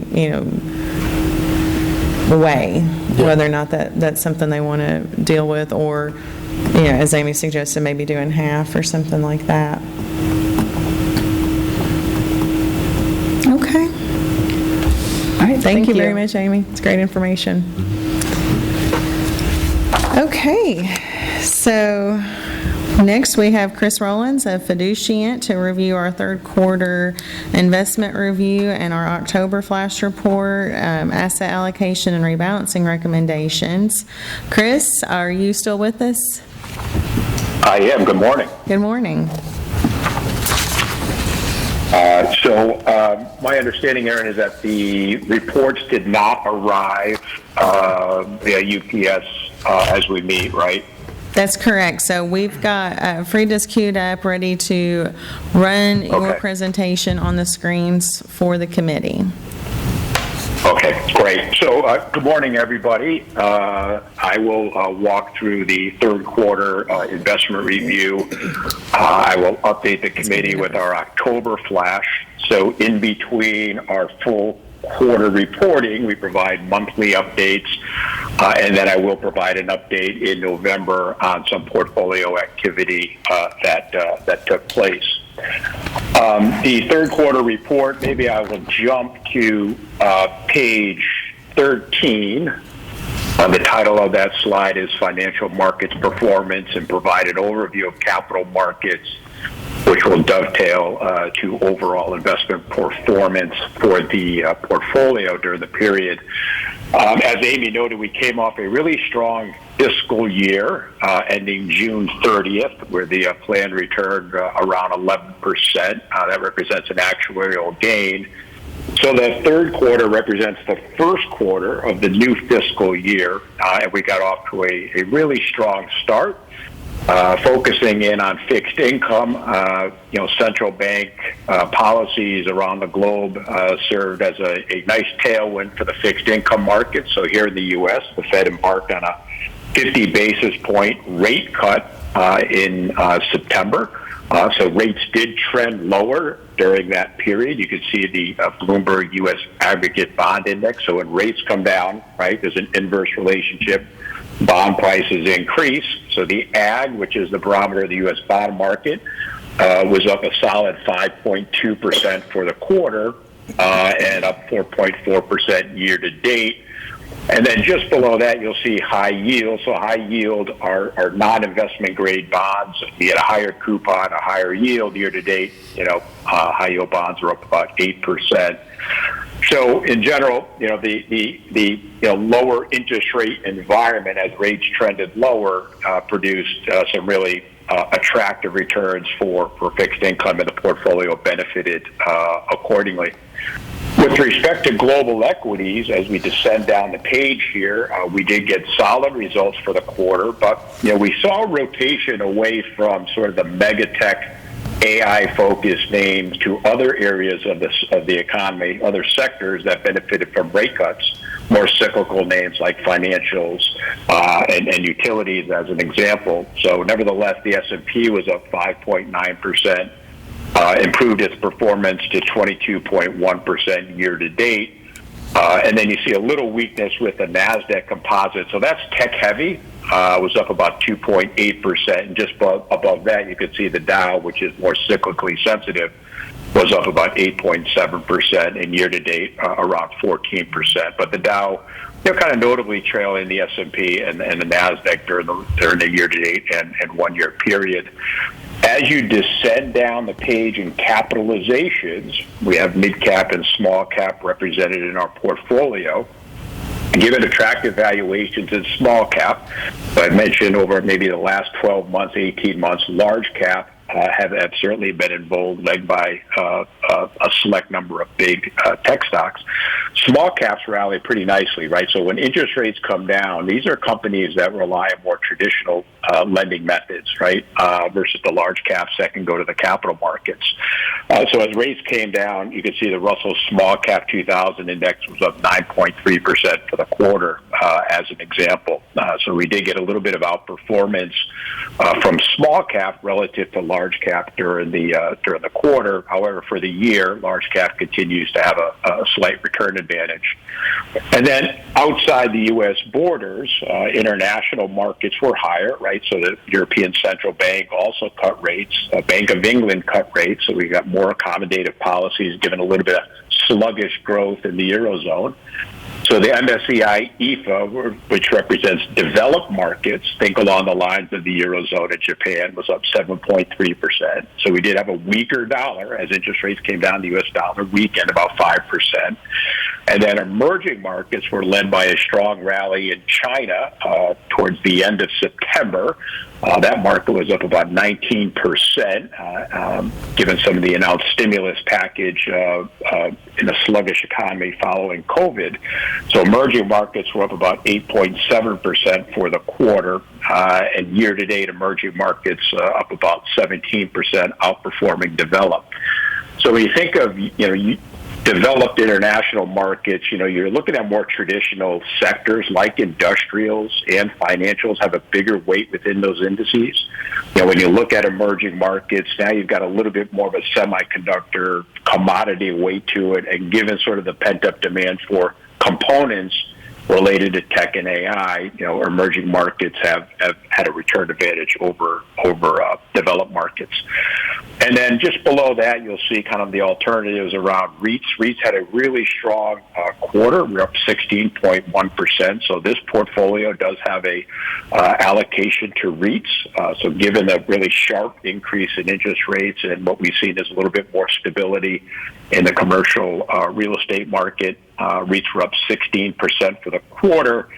weigh whether or not that's something they want to deal with, or, as Amy suggested, maybe doing half or something like that. Okay. All right, Thank you very you. much, Amy. It's great information. Okay, so next we have Chris Rollins of Fiduciant to review our third quarter investment review and our October flash report, asset allocation and rebalancing recommendations. Chris, are you still with us? I am. Good morning. Good morning. My understanding, Aaron, is that the reports did not arrive via UPS as we meet, right? That's correct. So we've got Frida's queued up, ready to run your Okay. presentation on the screens for the committee. Okay, great. So, good morning, everybody. I will walk through the third quarter investment review. I will update the committee with our October flash. So, in between our full quarter reporting, we provide monthly updates, and then I will provide an update in November on some portfolio activity that took place. The third quarter report, maybe I will jump to page 13. The title of that slide is Financial Markets Performance, and provide an overview of capital markets, which will dovetail to overall investment performance for the portfolio during the period. As Amy noted, we came off a really strong fiscal year ending June 30th, where the planned return around 11%. That represents an actuarial gain. So the third quarter represents the first quarter of the new fiscal year, and we got off to a really strong start. Focusing in on fixed income, central bank policies around the globe served as a nice tailwind for the fixed income market. So here in the U.S., the Fed embarked on a 50 basis point rate cut in September. So rates did trend lower during that period. You can see the Bloomberg U.S. Aggregate Bond Index. So when rates come down, right, there's an inverse relationship. Bond prices increase. So the AG, which is the barometer of the U.S. bond market, was up a solid 5.2% for the quarter and up 4.4% year to date. And then just below that, you'll see high yield. So high yield are non-investment grade bonds. You get a higher coupon, a higher yield year to date. High yield bonds are up about 8%. So in general, the lower interest rate environment as rates trended lower produced some really attractive returns for fixed income, and the portfolio benefited accordingly. With respect to global equities, as we descend down the page here, we did get solid results for the quarter, but we saw a rotation away from sort of the mega tech AI-focused names to other areas of the economy, other sectors that benefited from rate cuts, more cyclical names like financials and utilities, as an example. So nevertheless, the S&P was up 5.9%, improved its performance to 22.1% year to date. And then you see a little weakness with the NASDAQ composite. So that's tech-heavy. Was up about 2.8%. And just above that, you can see the Dow, which is more cyclically sensitive, was up about 8.7%, and year-to-date around 14%. But the Dow, kind of notably trailing the S&P and the NASDAQ during the year-to-date and one-year period. As you descend down the page in capitalizations, we have mid-cap and small-cap represented in our portfolio. Given attractive valuations in small cap, I mentioned over maybe the last 12 months, 18 months, large cap have certainly been in vogue, led by a select number of big tech stocks. Small caps rally pretty nicely, right? So when interest rates come down, these are companies that rely on more traditional lending methods, right, versus the large caps that can go to the capital markets. So as rates came down, you can see the Russell Small Cap 2000 Index was up 9.3% for the quarter, as an example. So we did get a little bit of outperformance from small cap relative to large cap during the quarter. However, for the year, large cap continues to have a slight return advantage. And then outside the U.S. borders, international markets were higher, right? So the European Central Bank also cut rates. Bank of England cut rates, so we got more accommodative policies, given a little bit of sluggish growth in the Eurozone. So the MSCI EFA, which represents developed markets, think along the lines of the Eurozone and Japan, was up 7.3%. So we did have a weaker dollar as interest rates came down. The U.S. dollar weakened about 5%. And then emerging markets were led by a strong rally in China towards the end of September. That market was up about 19%, given some of the announced stimulus package in a sluggish economy following COVID. So emerging markets were up about 8.7% for the quarter, and year-to-date emerging markets up about 17%, outperforming developed. So when you think of, developed international markets, you're looking at more traditional sectors like industrials and financials have a bigger weight within those indices. When you look at emerging markets, now you've got a little bit more of a semiconductor commodity weight to it, and given sort of the pent-up demand for components related to tech and AI, emerging markets have had a return advantage over developed markets. And then just below that, you'll see kind of the alternatives around REITs. REITs had a really strong quarter. We're up 16.1%. So this portfolio does have a allocation to REITs. So given the really sharp increase in interest rates and what we've seen is a little bit more stability in the commercial real estate market, REITs were up 16% for the quarter.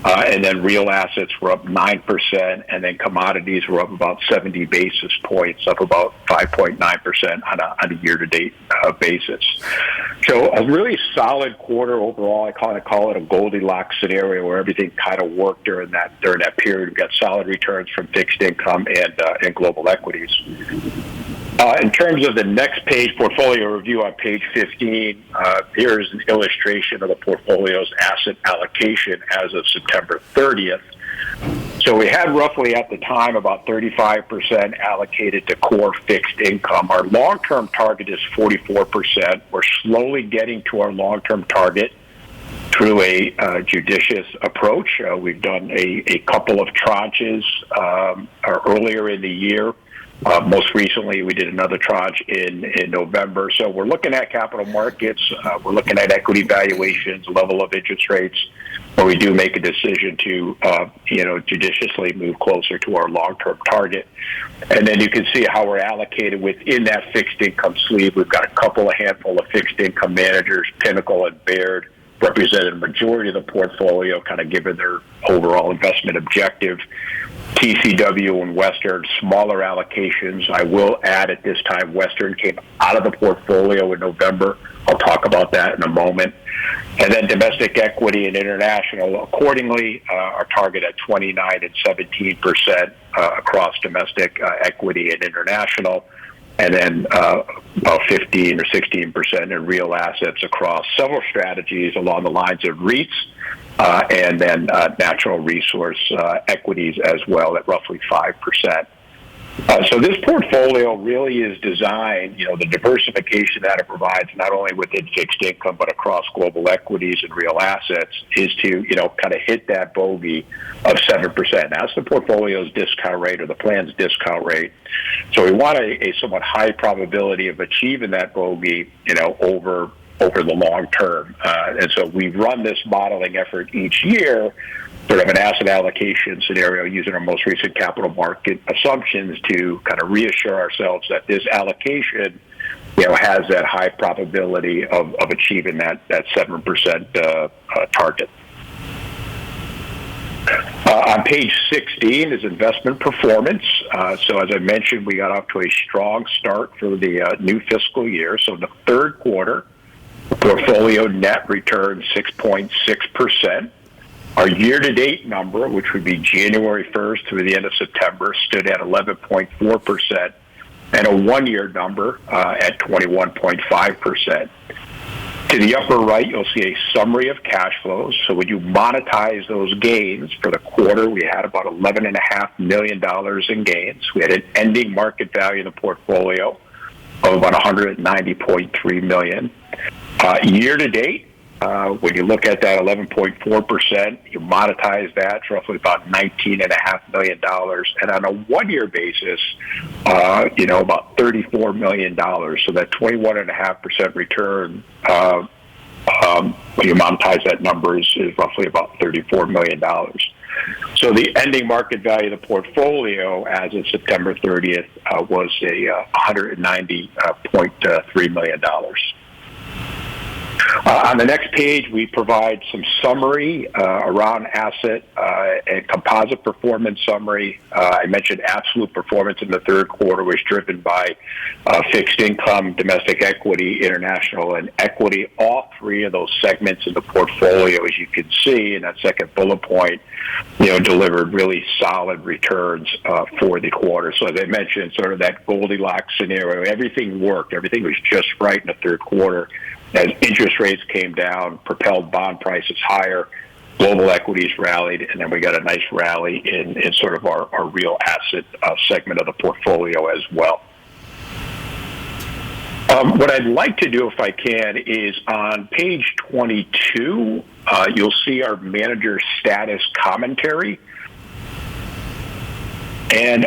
And then real assets were up 9%, and then commodities were up about 70 basis points, up about 5.9% on a year-to-date basis. So a really solid quarter overall. I kind of call it a Goldilocks scenario where everything kind of worked during that period. We got solid returns from fixed income and global equities. In terms of the next page, portfolio review on page 15, here is an illustration of the portfolio's asset allocation as of September 30th. So we had roughly at the time about 35% allocated to core fixed income. Our long-term target is 44%. We're slowly getting to our long-term target through a judicious approach. We've done a couple of tranches earlier in the year. Most recently, we did another tranche in November. So we're looking at capital markets. We're looking at equity valuations, level of interest rates, where we do make a decision to, judiciously move closer to our long-term target. And then you can see how we're allocated within that fixed income sleeve. We've got a handful of fixed income managers, Pinnacle and Baird, represented a majority of the portfolio, kind of given their overall investment objective. TCW and Western, smaller allocations. I will add at this time, Western came out of the portfolio in November. I'll talk about that in a moment. And then domestic equity and international, accordingly, our target at 29 and 17% across domestic equity and international, and then about 15 or 16% in real assets across several strategies along the lines of REITs, and then natural resource equities as well at roughly 5%. So this portfolio really is designed, the diversification that it provides not only within fixed income but across global equities and real assets is to, kind of hit that bogey of 7%. That's the portfolio's discount rate or the plan's discount rate. So we want a somewhat high probability of achieving that bogey, over the long term. And so we run this modeling effort each year, sort of an asset allocation scenario using our most recent capital market assumptions to kind of reassure ourselves that this allocation, has that high probability of achieving that 7% target. On page 16 is investment performance. So as I mentioned, we got off to a strong start for the new fiscal year. So in the third quarter, portfolio net returned 6.6%. Our year-to-date number, which would be January 1st through the end of September, stood at 11.4%, and a one-year number at 21.5%. To the upper right, you'll see a summary of cash flows. So when you monetize those gains for the quarter, we had about $11.5 million in gains. We had an ending market value in the portfolio of about $190.3 million. Year to date, When you look at that 11.4%, you monetize that, it's roughly about $19.5 million. And on a one-year basis, about $34 million. So that 21.5% return, when you monetize that number, is roughly about $34 million. So the ending market value of the portfolio as of September 30th was $190.3 million. On the next page, we provide some summary around asset and composite performance summary. I mentioned absolute performance in the third quarter was driven by fixed income, domestic equity, international, and equity. All three of those segments in the portfolio, as you can see in that second bullet point, delivered really solid returns for the quarter. So as I mentioned, sort of that Goldilocks scenario, everything worked. Everything was just right in the third quarter. As interest rates came down, propelled bond prices higher, global equities rallied, and then we got a nice rally in sort of our real asset segment of the portfolio as well. What I'd like to do, if I can, is on page 22, you'll see our manager status commentary. And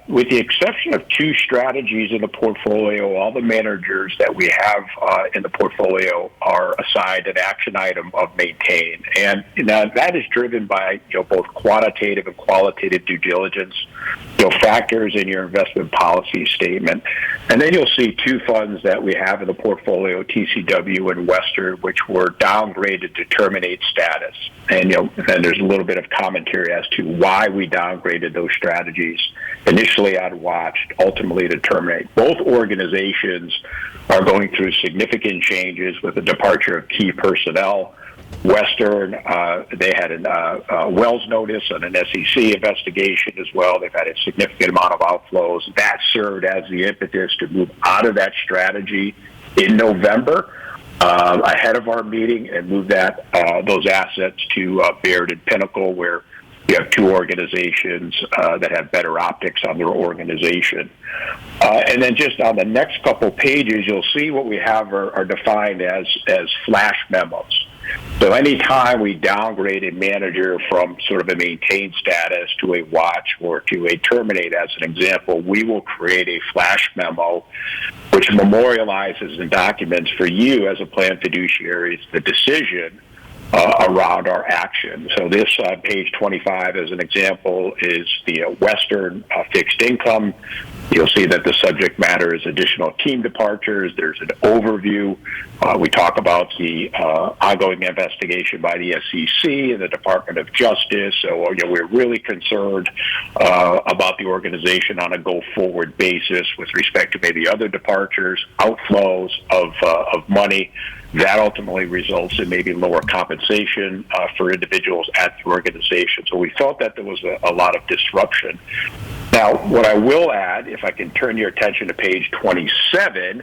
with the exception of two strategies in the portfolio, all the managers that we have in the portfolio are assigned an action item of maintain. And that is driven by both quantitative and qualitative due diligence, factors in your investment policy statement. And then you'll see two funds that we have in the portfolio, TCW and Western, which were downgraded to terminate status. And then there's a little bit of commentary as to why we downgraded those strategies. Initially on watch, ultimately to terminate. Both organizations are going through significant changes with the departure of key personnel. Western, they had a Wells notice and an SEC investigation as well. They've had a significant amount of outflows. That served as the impetus to move out of that strategy in November ahead of our meeting and move those assets to Baird and Pinnacle, where you have two organizations that have better optics on their organization. And then just on the next couple pages, you'll see what we have are defined as flash memos. So anytime we downgrade a manager from sort of a maintain status to a watch or to a terminate, as an example, we will create a flash memo which memorializes and documents for you as a plan fiduciary the decision around our action. So this page 25, as an example, is the Western fixed income. You'll see that the subject matter is additional team departures. There's an overview. We talk about the ongoing investigation by the SEC and the Department of Justice. So we're really concerned about the organization on a go-forward basis with respect to maybe other departures, outflows of money. That ultimately results in maybe lower compensation for individuals at the organization. So we felt that there was a lot of disruption. Now, what I will add, if I can turn your attention to page 27,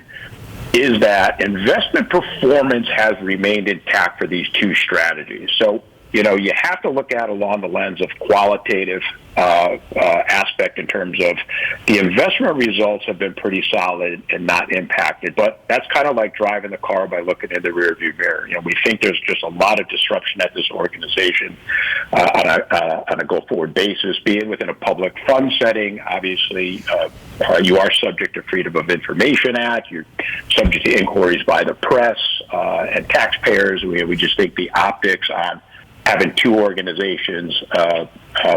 is that investment performance has remained intact for these two strategies. So, you have to look at it along the lens of qualitative aspect in terms of the investment results have been pretty solid and not impacted. But that's kind of like driving the car by looking in the rearview mirror. We think there's just a lot of disruption at this organization on a go-forward basis, being within a public fund setting. Obviously, you are subject to Freedom of Information Act. You're subject to inquiries by the press and taxpayers. We just think the optics on having two organizations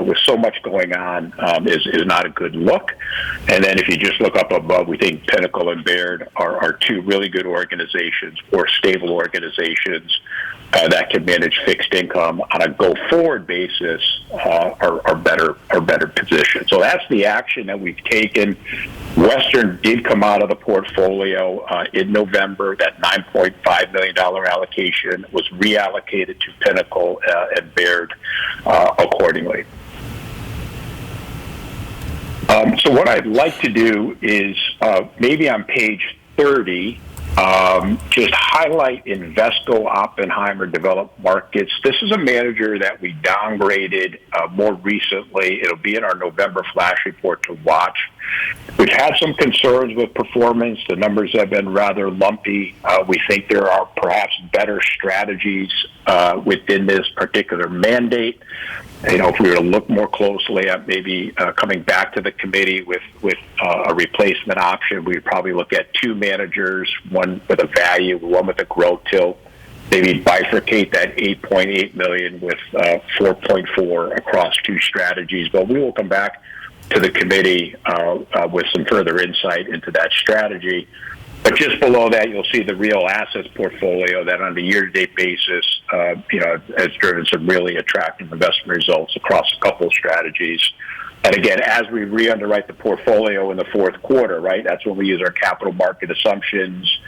with so much going on is not a good look. And then if you just look up above, we think Pinnacle and Baird are two really good organizations or stable organizations that can manage fixed income on a go-forward basis are better positioned. So that's the action that we've taken. Western did come out of the portfolio in November. That $9.5 million allocation was reallocated to Pinnacle and Baird accordingly. So what I'd like to do is maybe on page 30, just highlight Invesco Oppenheimer Developed Markets. This is a manager that we downgraded more recently. It'll be in our November flash report to watch. We've had some concerns with performance. The numbers have been rather lumpy. We think there are perhaps better strategies within this particular mandate. If we were to look more closely at maybe coming back to the committee with a replacement option, we'd probably look at two managers, one with a value, one with a growth tilt. Maybe bifurcate that $8.8 million with 4.4 across two strategies. But we will come back to the committee with some further insight into that strategy. But just below that, you'll see the real assets portfolio that on a year-to-date basis, has driven some really attractive investment results across a couple of strategies. And again, as we re-underwrite the portfolio in the fourth quarter, right, that's when we use our capital market assumptions.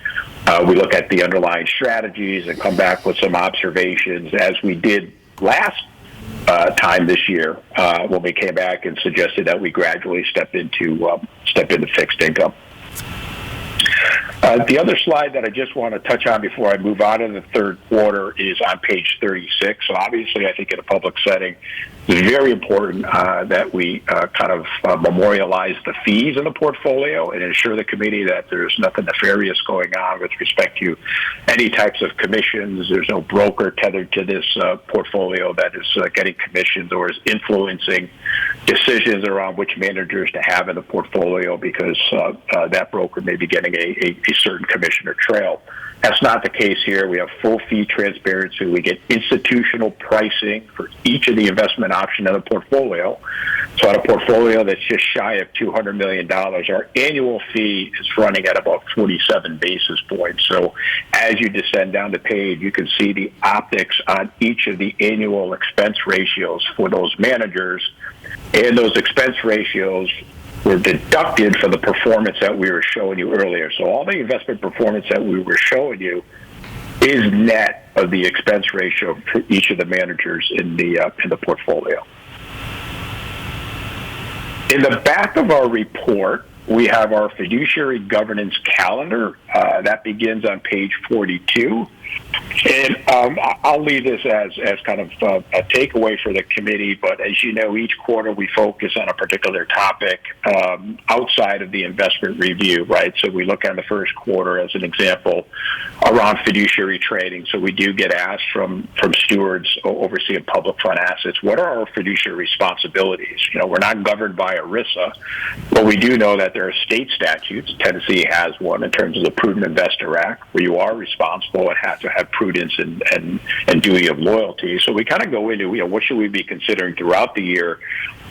We look at the underlying strategies and come back with some observations, as we did last time this year when we came back and suggested that we gradually step into fixed income. The other slide that I just want to touch on before I move on in the third quarter is on page 36. So obviously, I think in a public setting, it's very important that we memorialize the fees in the portfolio and ensure the committee that there's nothing nefarious going on with respect to any types of commissions. There's no broker tethered to this portfolio that is getting commissions or is influencing decisions around which managers to have in the portfolio because that broker may be getting a certain commission or trail. That's not the case here. We have full fee transparency. We get institutional pricing for each of the investment options in the portfolio. So on a portfolio that's just shy of $200 million, our annual fee is running at about 47 basis points. So as you descend down the page, you can see the optics on each of the annual expense ratios for those managers. And those expense ratios were deducted for the performance that we were showing you earlier. So all the investment performance that we were showing you is net of the expense ratio for each of the managers in the portfolio. In the back of our report, we have our fiduciary governance calendar. That begins on page 42. And I'll leave this as kind of a takeaway for the committee, but as you know, each quarter we focus on a particular topic outside of the investment review, right? So we look at the first quarter as an example around fiduciary trading. So we do get asked from stewards overseeing public fund assets, what are our fiduciary responsibilities? We're not governed by ERISA, but we do know that there are state statutes. Tennessee has one in terms of the Prudent Investor Act, where you are responsible and have to have prudence and duty of loyalty. So we kind of go into, what should we be considering throughout the year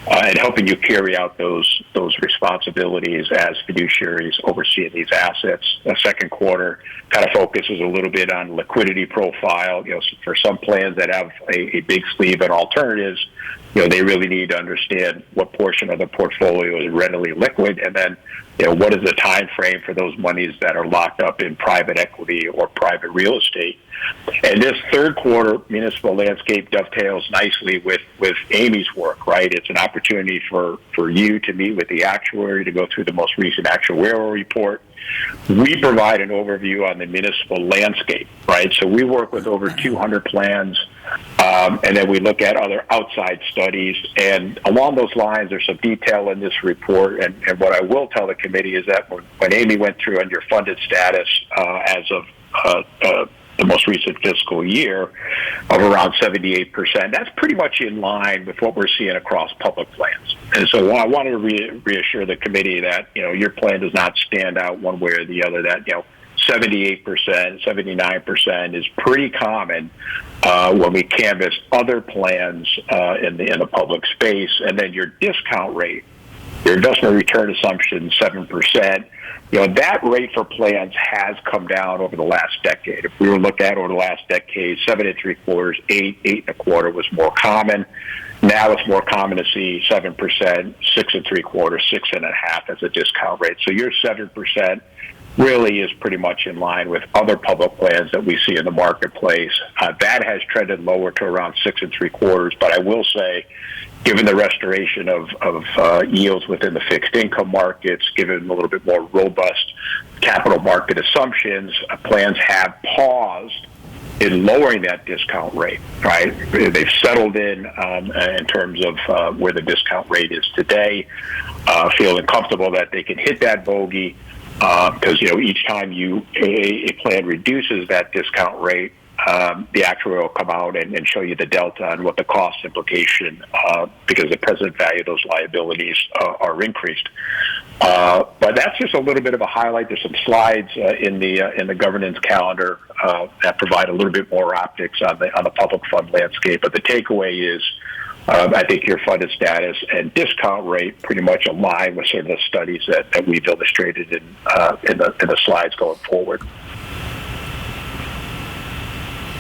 and helping you carry out those responsibilities as fiduciaries overseeing these assets. The second quarter kind of focuses a little bit on liquidity profile. For some plans that have a big sleeve and alternatives, they really need to understand what portion of the portfolio is readily liquid, and then what is the time frame for those monies that are locked up in private equity or private real estate. And this third quarter municipal landscape dovetails nicely with Amy's work, right? It's an opportunity for you to meet with the actuary to go through the most recent actuarial report. We provide an overview on the municipal landscape, right? So we work with over 200 plans, and then we look at other outside studies. And along those lines, there's some detail in this report. And what I will tell the committee is that when Amy went through underfunded status as of the most recent fiscal year of around 78%, that's pretty much in line with what we're seeing across public plans. And so I wanted to reassure the committee that, your plan does not stand out one way or the other, that, 78%, 79% is pretty common when we canvass other plans in the public space. And then your discount rate, your investment return assumption, 7%. That rate for plans has come down over the last decade. If we were to look at over the last decade, 7 3/4, 8 1/4 was more common. Now it's more common to see 7%, 6 3/4, 6 1/2 as a discount rate. So your 7% really is pretty much in line with other public plans that we see in the marketplace. That has trended lower to around 6 3/4, but I will say given the restoration of yields within the fixed income markets, given a little bit more robust capital market assumptions, plans have paused in lowering that discount rate, right? They've settled in terms of where the discount rate is today, feeling comfortable that they can hit that bogey because, each time a plan reduces that discount rate, the actuary will come out and show you the delta and what the cost implication, because the present value of those liabilities are increased. But that's just a little bit of a highlight. There's some slides in the governance calendar that provide a little bit more optics on the public fund landscape. But the takeaway is, I think your funded status and discount rate pretty much align with sort of the studies that we've illustrated in the slides going forward.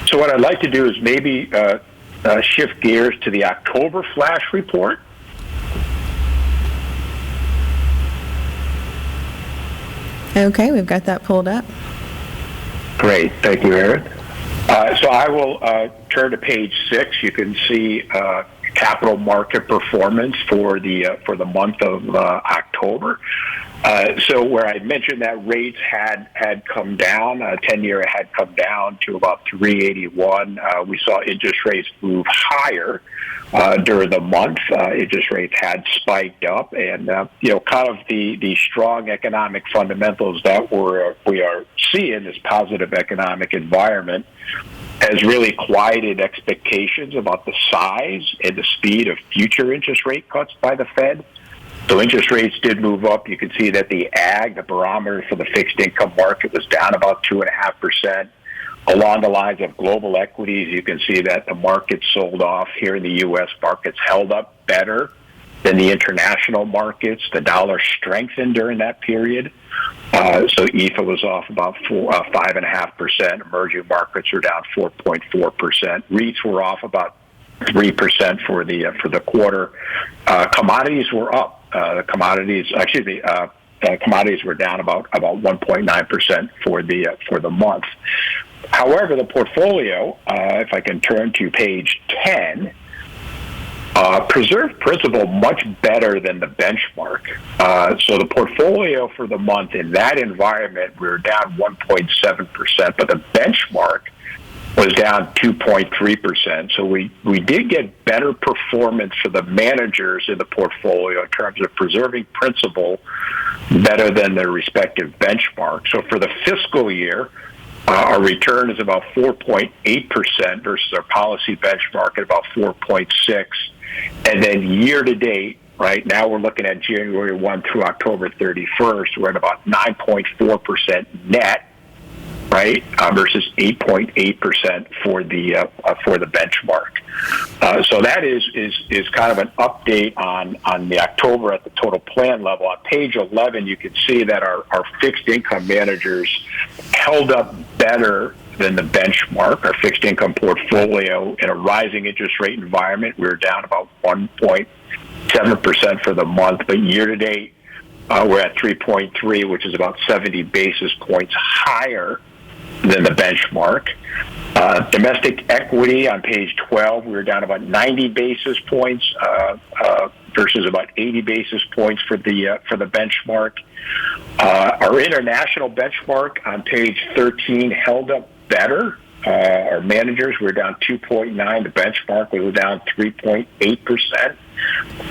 So what I'd like to do is maybe shift gears to the October flash report. Okay, we've got that pulled up. Great, thank you, Erin. So I will turn to page 6. You can see capital market performance for the month of October. So where I mentioned that rates had come down, 10-year had come down to about 381. We saw interest rates move higher during the month. Interest rates had spiked up, and kind of the strong economic fundamentals that we are seeing, this positive economic environment, has really quieted expectations about the size and the speed of future interest rate cuts by the Fed. So interest rates did move up. You can see that the barometer for the fixed income market, was down about 2.5%. Along the lines of global equities, you can see that the market sold off. Here in the U.S., markets held up better than the international markets. The dollar strengthened during that period. So EFA was off about 5.5%. Emerging markets are down 4.4%. REITs were off about 3% for the quarter. Commodities were up. Commodities were down about 1.9% for the month. However, the portfolio, if I can turn to page 10, preserved principal much better than the benchmark. So the portfolio for the month in that environment, we were down 1.7%, but the benchmark was down 2.3%. So we did get better performance for the managers in the portfolio in terms of preserving principal better than their respective benchmark. So for the fiscal year, our return is about 4.8% versus our policy benchmark at about 4.6%. And then year to date, right now we're looking at January 1 through October 31st, we're at about 9.4% net, right, versus 8.8% for the benchmark. So that is kind of an update on the October at the total plan level. On page 11, you can see that our fixed income managers held up better than the benchmark. Our fixed income portfolio in a rising interest rate environment, we were down about 1.7% for the month, but year to date, we're at 3.3, which is about 70 basis points higher than the benchmark. Domestic equity on page 12, we were down about 90 basis points versus about 80 basis points for the benchmark. Our international benchmark on page 13 held up better. Our managers were down 2.9. The benchmark was down 3.8%.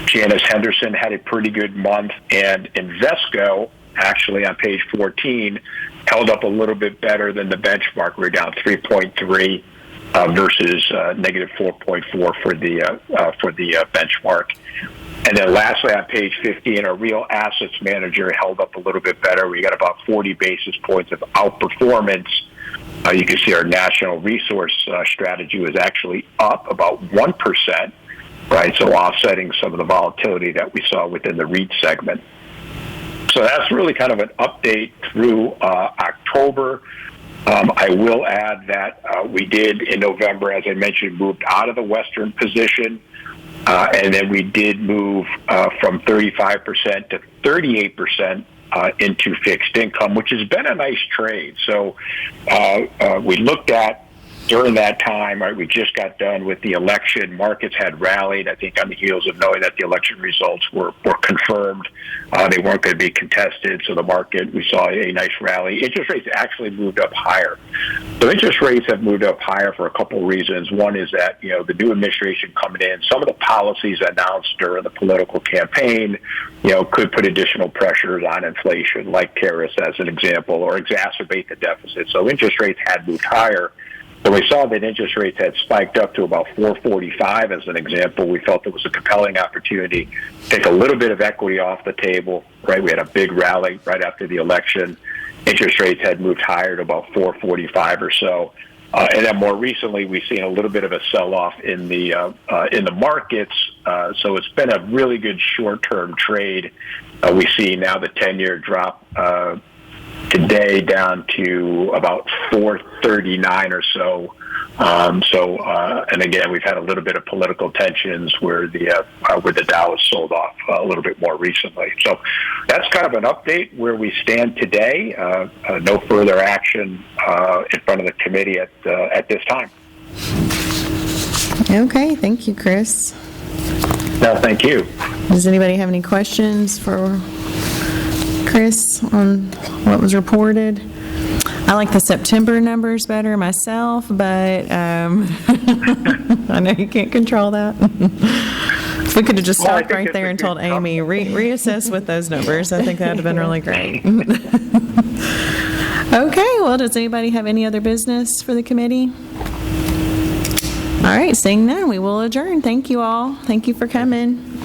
Janus Henderson had a pretty good month, and Invesco, actually on page 14, held up a little bit better than the benchmark. We're down 3.3 versus negative 4.4 for the benchmark. And then lastly, on page 15, our real assets manager held up a little bit better. We got about 40 basis points of outperformance. You can see our national resource strategy was actually up about 1%, right? So offsetting some of the volatility that we saw within the REIT segment. So that's really kind of an update through October. I will add that we did in November, as I mentioned, moved out of the Western position, and then we did move from 35% to 38% into fixed income, which has been a nice trade. So we looked at during that time, right, we just got done with the election. Markets had rallied, I think, on the heels of knowing that the election results were confirmed. They weren't going to be contested, so the market, we saw a nice rally. Interest rates actually moved up higher. So interest rates have moved up higher for a couple of reasons. One is that, the new administration coming in, some of the policies announced during the political campaign, could put additional pressures on inflation, like tariffs as an example, or exacerbate the deficit. So interest rates had moved higher. So we saw that interest rates had spiked up to about 4.45 as an example. We felt it was a compelling opportunity to take a little bit of equity off the table, right? We had a big rally right after the election. Interest rates had moved higher to about 4.45 or so. And then more recently, we've seen a little bit of a sell-off in the markets. So it's been a really good short-term trade. We see now the 10-year drop today down to about 4.39 or so. And again, we've had a little bit of political tensions where the Dow has sold off a little bit more recently. So that's kind of an update where we stand today. No further action in front of the committee at this time. Okay, thank you, Chris. No, thank you. Does anybody have any questions for Chris on what was reported? I like the September numbers better myself, but I know you can't control that. If we could have just stopped right there and told Amy, reassess with those numbers, I think that would have been really great. Okay, well, does anybody have any other business for the committee? All right, seeing none, we will adjourn. Thank you all. Thank you for coming.